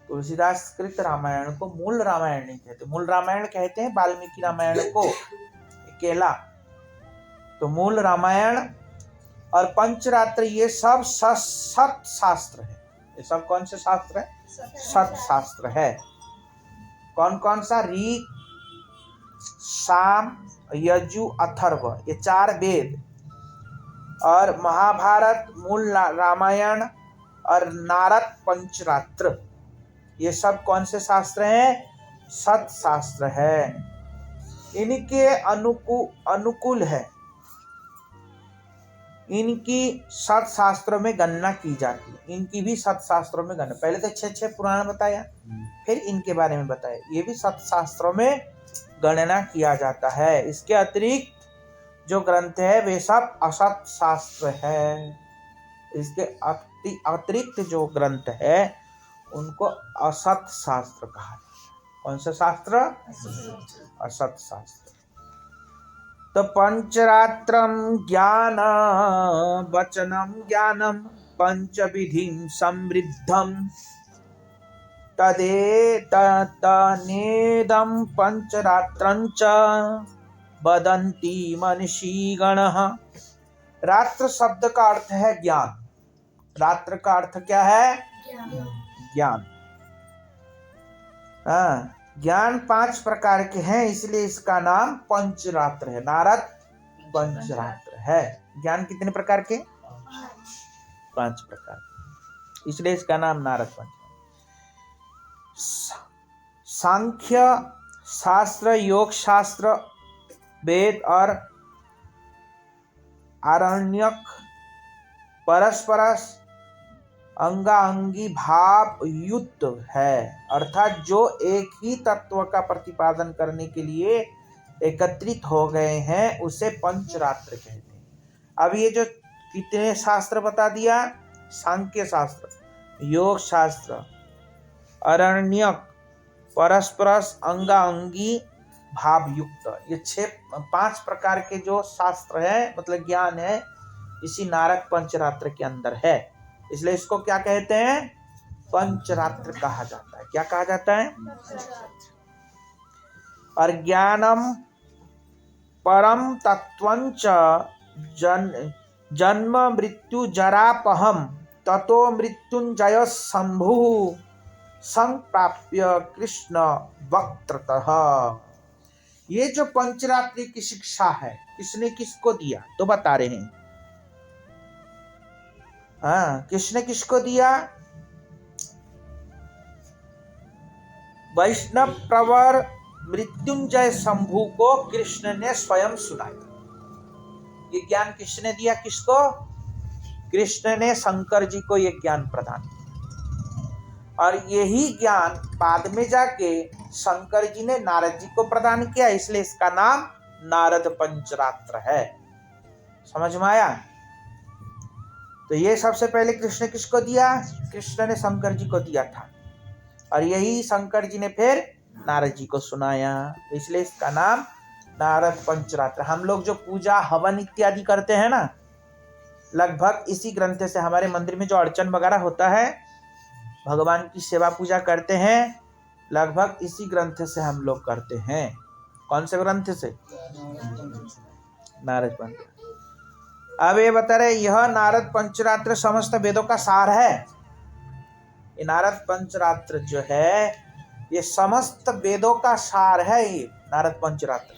तुलसीदास कृत रामायण को मूल रामायण नहीं कहते। मूल रामायण कहते हैं वाल्मीकि रामायण को अकेला। तो मूल रामायण और पंचरात्र ये सब सत शास्त्र है। ये सब कौन से शास्त्र है? सत शास्त्र है। कौन कौन सा? ऋग, साम, यजु, अथर्व ये 4 वेद। और महाभारत, मूल रामायण और नारद पंचरात्र ये सब कौन से शास्त्र हैं? सत शास्त्र है। इनके अनुकूल है। इनकी सत शास्त्रों में गणना की जाती है। इनकी भी सत शास्त्रों में गणना। पहले तो 6 पुराण बताया, फिर इनके बारे में बताया। ये भी सत शास्त्रों में गणना किया जाता है। इसके अतिरिक्त जो ग्रंथ है वे सब असत शास्त्र है। इसके अतिरिक्त जो ग्रंथ है उनको असत शास्त्र कहा जाता है। कौन सा शास्त्र? असत शास्त्र। तो पंचरात्रम ज्ञान वचनम ज्ञानम पंचविधिम समृद्धम तदेतनेदं पंचरात्रंच वदन्ति मनीषीगणः। रात्र शब्द का अर्थ है ज्ञान। रात्र का अर्थ क्या है? ज्ञान। ज्ञान 5 प्रकार के हैं, इसलिए इसका नाम पंचरात्र है। नारद पंचरात्र है। ज्ञान कितने प्रकार के? 5 प्रकार, इसलिए इसका नाम नारद पंचरात्र। सांख्य शास्त्र, योग शास्त्र, वेद और आरण्यक परस्पर अंगाअंगी भाव युक्त है। अर्थात जो एक ही तत्व का प्रतिपादन करने के लिए एकत्रित हो गए हैं उसे पंचरात्र कहते हैं। अब ये जो कितने शास्त्र बता दिया? सांख्य शास्त्र, योग शास्त्र, आरण्यक, परस्पर अंगाअंगी भाव युक्त, ये 5 प्रकार के जो शास्त्र है, मतलब ज्ञान है, इसी नारद पंचरात्र के अंदर है। इसलिए इसको क्या कहते हैं? पंचरात्र कहा जाता है। क्या कहा जाता है? और ज्ञानम परम तत्वंच जन्म मृत्यु जरापहम ततो मृत्युंजय शंभु संप्राप्य कृष्ण वक्त्रतः। ये जो पंचरात्रि की शिक्षा है किसने किसको दिया? तो बता रहे हैं। किसने किसको दिया? वैष्णव प्रवर मृत्युंजय शंभु को कृष्ण ने स्वयं सुनाया। ये ज्ञान किसने दिया? किसको? कृष्ण ने शंकर जी को ये ज्ञान प्रदान किया। और यही ज्ञान बाद में जाके शंकर जी ने नारद जी को प्रदान किया, इसलिए इसका नाम नारद पंचरात्र है। समझ में आया? तो ये सबसे पहले कृष्ण किसको दिया? कृष्ण ने शंकर जी को दिया था, और यही शंकर जी ने फिर नारद जी को सुनाया, इसलिए इसका नाम नारद पंचरात्र। हम लोग जो पूजा हवन इत्यादि करते हैं ना, लगभग इसी ग्रंथ से, हमारे मंदिर में जो अर्चन वगैरह होता है, भगवान की सेवा पूजा करते हैं, लगभग इसी ग्रंथ से हम लोग करते हैं। कौन से ग्रंथ से? नारद पंचरात्र। अब ये बता रहे, यह नारद पंचरात्र समस्त वेदों का सार है। ये नारद पंचरात्र जो है, ये समस्त वेदों का सार है। ये नारद पंचरात्र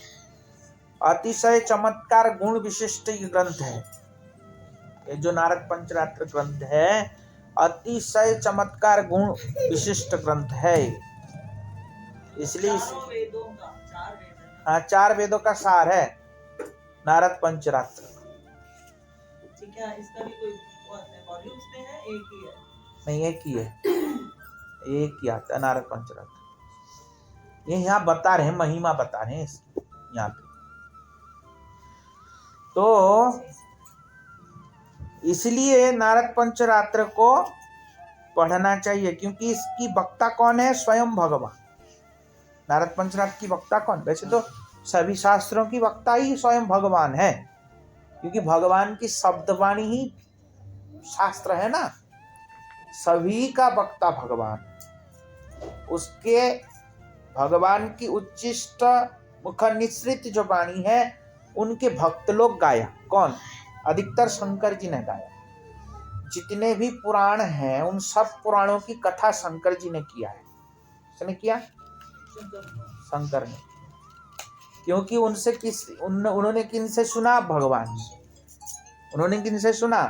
अतिशय चमत्कार गुण विशिष्ट ये ग्रंथ है। ये जो नारद पंचरात्र ग्रंथ है, अतिशय चमत्कार गुण विशिष्ट ग्रंथ है। इसलिए हाँ, 4 वेदों का सार है नारद पंचरात्र। क्या इसका भी कोई वॉल्यूम्स में है? एक ही है? नहीं, एक ही है, एक ही आता है नारद पंचरात्र। ये यहाँ बता रहे हैं, महिमा बता रहे हैं इसकी यहाँ पे। तो इसलिए नारद पंचरात्र को पढ़ना चाहिए, क्योंकि इसकी वक्ता कौन है? स्वयं भगवान। नारद पंचरात्र की वक्ता कौन? वैसे तो सभी शास्त्रों की वक्ता ही स्वयं भगवान है, क्योंकि भगवान की शब्दवाणी ही शास्त्र है ना। सभी का वक्ता भगवान, उसके भगवान की उच्चिष्ट मुख निसृत जो वाणी है, उनके भक्त लोग गाया। कौन? अधिकतर शंकर जी ने गाया। जितने भी पुराण हैं, उन सब पुराणों की कथा शंकर जी ने किया है। किसने किया? शंकर ने। क्योंकि उनसे उन्होंने किनसे सुना? भगवान। उन्होंने किनसे सुना?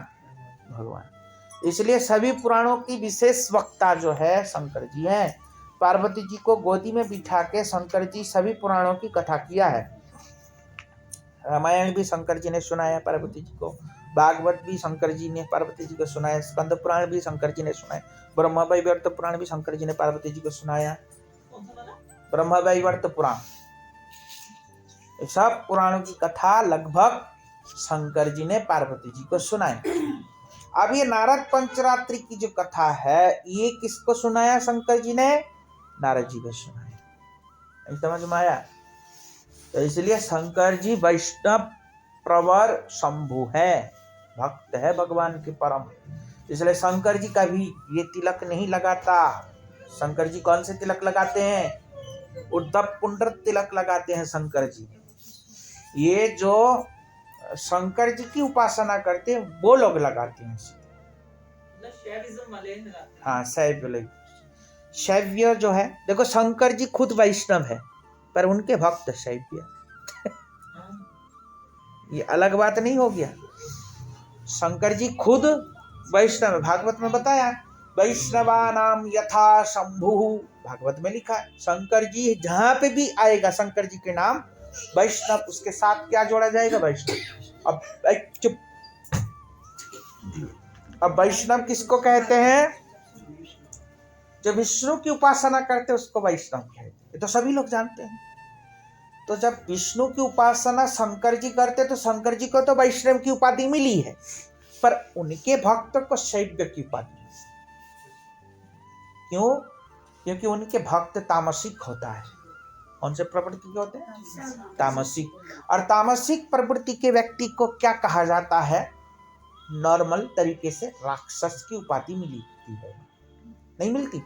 भगवान। इसलिए सभी पुराणों की विशेष वक्ता जो है शंकर जी हैं। पार्वती जी को गोदी में बिठा के शंकर जी सभी पुराणों की कथा किया है। रामायण भी शंकर जी ने सुनाया पार्वती जी को, भागवत भी शंकर जी ने पार्वती जी को सुनाया, स्कंद पुराण भी शंकर जी ने सुनाया, ब्रह्मवैवर्त पुराण भी शंकर जी ने पार्वती जी को सुनाया। ब्रह्मवैवर्त पुराण, सब पुराणों की कथा लगभग शंकर जी ने पार्वती जी को सुनाई। अब ये नारद पंचरात्रि की जो कथा है, ये किसको सुनाया? शंकर जी ने नारद जी को सुनाया। समझ में आया? तो इसलिए शंकर जी वैष्णव प्रवर शंभु है, भक्त है भगवान के परम। इसलिए शंकर जी का भी ये तिलक नहीं लगाता। शंकर जी कौन से तिलक लगाते हैं? उद्धव पुंड्र तिलक लगाते हैं शंकर जी। ये जो शंकर जी की उपासना करते हैं, वो लोग लगाते हैं। हाँ, शैव्य जो है, देखो शंकर जी खुद वैष्णव है, पर उनके भक्त शैव्य। ये अलग बात नहीं हो गया? शंकर जी खुद वैष्णव है। भागवत में बताया, वैष्णवानाम यथा शंभु, भागवत में लिखा है। शंकर जी जहां पे भी आएगा शंकर जी के नाम, वैष्णव, उसके साथ क्या जोड़ा जाएगा? वैष्णव। अब वैष्णव किसको कहते हैं? जो विष्णु की उपासना करते हैं उसको वैष्णव कहते हैं। ये तो सभी लोग जानते हैं। तो जब विष्णु की उपासना शंकर जी करते, तो शंकर जी को तो वैष्णव की उपाधि मिली है, पर उनके भक्त को शैव्य की उपाधि। क्यों? क्योंकि उनके भक्त तामसिक होता है। कौन से प्रवृत्ति के होते हैं? तामसिक। और तामसिक प्रवृत्ति के व्यक्ति को क्या कहा जाता है? नॉर्मल तरीके से राक्षस की उपाधि मिलती है, नहीं मिलती?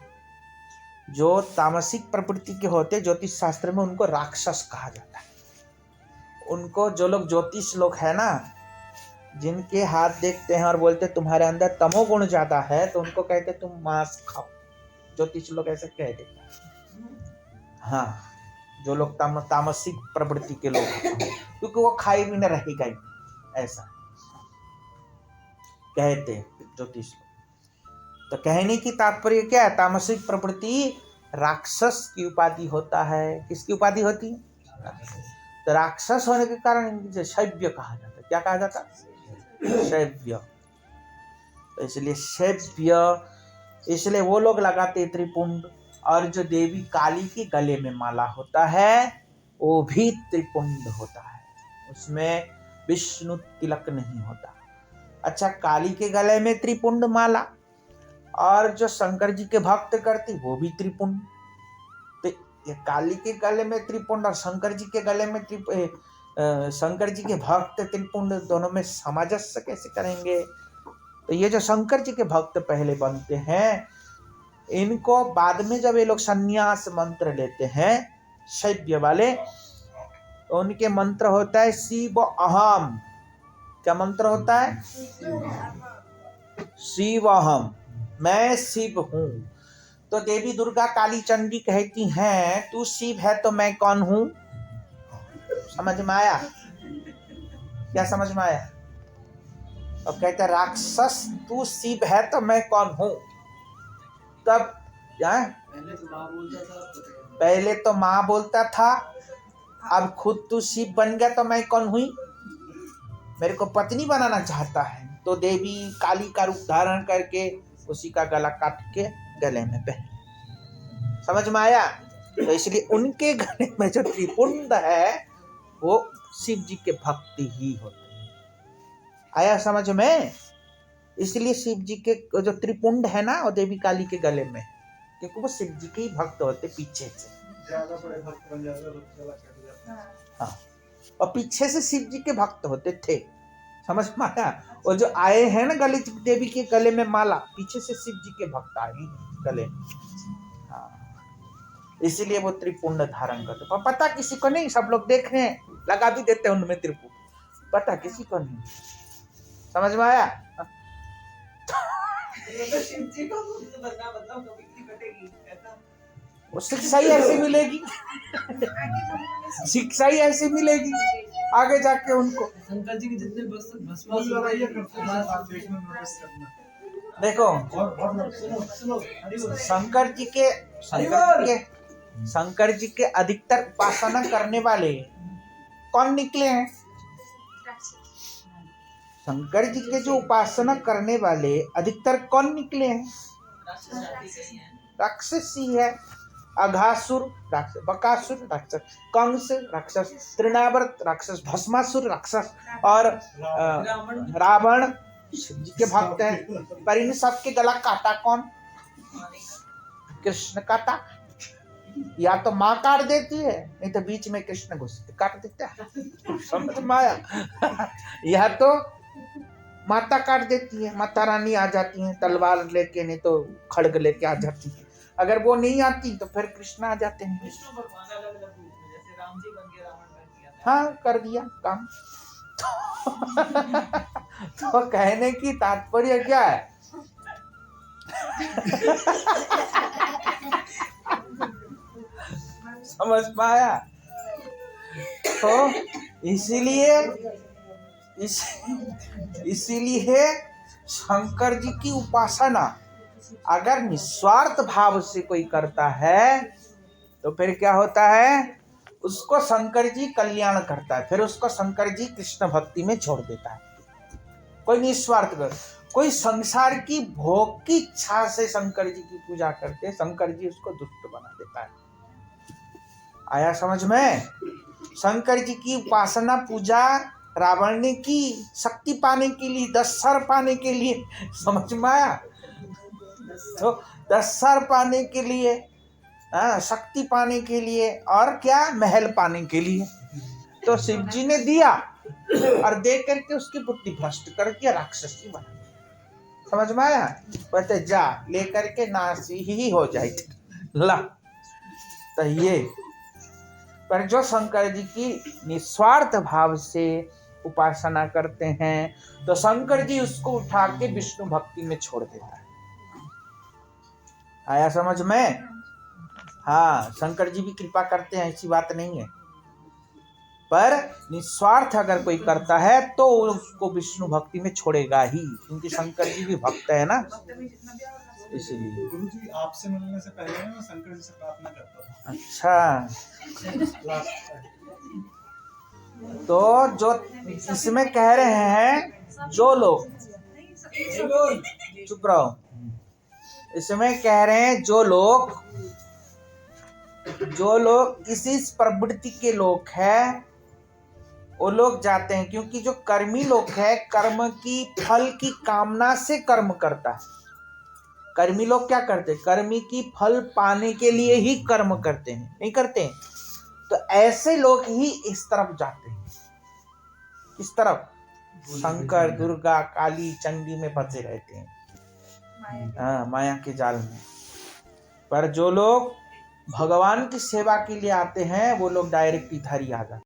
जो तामसिक प्रवृत्ति के होते, ज्योतिष शास्त्र में उनको राक्षस कहा जाता है। उनको, जो लोग ज्योतिष लोग है ना, जिनके हाथ देखते हैं और बोलते तुम्हारे अंदर तमोगुण ज्यादा है, तो उनको कहते तुम मांस खाओ। ज्योतिष लोग ऐसे कह देते हैं। हाँ, जो लोग तामसिक प्रवृत्ति के लोग, क्योंकि वो खाए भी न रहेगा ही, ऐसा कहते हैं ज्योतिष लोग। तो कहने की तात्पर्य क्या है? तामसिक प्रवृत्ति राक्षस की उपाधि होता है। किसकी उपाधि होती है? तो राक्षस होने के कारण इनसे शैव्य कहा जाता है। क्या कहा जाता? शैव्य। तो इसलिए शैव्य, इसलिए वो लोग लगाते त्रिपुंड। और जो देवी काली के गले में माला होता है वो भी त्रिपुंड होता है, उसमें विष्णु तिलक नहीं होता। अच्छा, काली के गले में त्रिपुंड माला, और जो शंकर जी के भक्त करती वो भी त्रिपुंड। तो ये काली के गले में त्रिपुंड और शंकर जी के गले में शंकर जी के भक्त त्रिपुंड, दोनों में सामंजस्य कैसे करेंगे? तो ये जो शंकर जी के भक्त पहले बनते हैं, इनको बाद में जब ये लोग संन्यास मंत्र लेते हैं शैव्य वाले, तो उनके मंत्र होता है शिव अहम। क्या मंत्र होता है? शिव अहम, मैं शिव हूं। तो देवी दुर्गा काली चंडी कहती हैं तू शिव है तो मैं कौन हूं? समझ में आया? क्या समझ में आया? अब कहते हैं राक्षस तू शिव है तो मैं कौन हूं? तब पहले तो माँ बोलता था, अब खुद तू शिव बन गया तो मैं कौन हुई? मेरे को पत्नी बनाना चाहता है, तो देवी काली का रूप धारण करके उसी का गला काट के गले में पहन। समझ में आया? तो इसलिए उनके गले में जो त्रिपुंड है वो शिव जी के भक्ति ही होते हैं। आया समझ में? इसलिए शिव जी के जो त्रिपुंड है ना वो देवी काली के गले में, क्योंकि वो शिव जी के ही भक्त होते पीछे से। ज्यादा बड़े भक्त बन जाते तो गला कट जाता। हाँ, और पीछे से शिव जी के भक्त होते थे। समझ में आया? और जो आए हैं ना गले देवी के गले में माला, पीछे से शिव जी के भक्त आए हैं गले में। हाँ, इसीलिए वो त्रिपुंड धारण करते। पर पता किसी को नहीं, सब लोग देख रहे हैं, लगा भी देते हैं उनमें त्रिपुंड, पता किसी को नहीं। समझ में आया? शिव जी को बनना मतलब कभी नहीं कटेगी, ऐसा वो शिक्षा ही ऐसी मिलेगी, शिक्षा ही ऐसी मिलेगी आगे जाके उनको। शंकर जी के जितने भस्मासुर लगाइए करते हैं, आप देखना, नोटिस करना। देखो शंकर जी के अधिकतर उपासना करने वाले कौन निकले हैं? शंकर जी के जो उपासना करने वाले अधिकतर कौन निकले हैं? राक्षस ही है। अघासुर राक्षस, बकासुर राक्षस, कंस राक्षस, तृणावर्त राक्षस, भस्मासुर राक्षस और रावण शिव जी के भक्त हैं। पर इन सबके गला काटा कौन? कृष्ण काटा। या तो माँ काट देती है, नहीं तो बीच में कृष्ण घुस काट देता है। समझ में आया? या तो माता काट देती है, माता रानी आ जाती है तलवार लेके, नहीं तो खड़ग लेके आ जाती है। अगर वो नहीं आती तो फिर कृष्ण आ जाते हैं। विष्णु भगवान अलग-अलग रूप में, जैसे राम जी बन गए, रावण बन गया। हाँ, कर दिया काम। तो कहने की तात्पर्य क्या है? समझ में आया? तो इसीलिए शंकर जी की उपासना अगर निस्वार्थ भाव से कोई करता है तो फिर क्या होता है? उसको शंकर जी कल्याण करता है, फिर उसको शंकर जी कृष्ण भक्ति में छोड़ देता है। कोई निस्वार्थ कर, कोई संसार की भोग की इच्छा से शंकर जी की पूजा करते, शंकर जी उसको दुष्ट बना देता है। आया समझ में? शंकर जी की उपासना पूजा रावण ने की शक्ति पाने के लिए, 10 सर पाने के लिए। समझ में आया? तो 10 सर पाने के लिए, शक्ति पाने के लिए, और क्या, महल पाने के लिए। तो शिव जी ने दिया और दे करके उसकी बुद्धि भ्रष्ट करके राक्षसी बना। समझ में आया? कहते जा लेकर के नासी ही हो जाए ला। तो ये पर जो शंकर जी की निस्वार्थ भाव से उपासना करते हैं तो शंकर जी उसको उठा के विष्णु भक्ति में छोड़ देता है। आया समझ में? हाँ, शंकर जी भी कृपा करते हैं, ऐसी बात नहीं है। पर निस्वार्थ अगर कोई करता है तो उसको विष्णु भक्ति में छोड़ेगा ही, क्योंकि शंकर जी भी भक्त है ना। इसलिए। गुरु जी आपसे मिलने से पहले मैं शंकर जी से प्रार्थना करता था। अच्छा, तो जो इसमें कह रहे हैं जो लोग, चुप रहो, इसमें कह रहे हैं जो लोग इसी प्रवृत्ति के लोग हैं वो लोग जाते हैं, क्योंकि जो कर्मी लोग है कर्म की फल की कामना से कर्म करता है। कर्मी लोग क्या करते हैं? कर्मी की फल पाने के लिए ही कर्म करते हैं, नहीं करते हैं? तो ऐसे लोग ही इस तरफ जाते हैं। किस तरफ? शंकर, दुर्गा, काली, चंडी में फंसे रहते हैं, हाँ, माया के जाल में। पर जो लोग भगवान की सेवा के लिए आते हैं वो लोग डायरेक्ट इधर ही आ जाते हैं।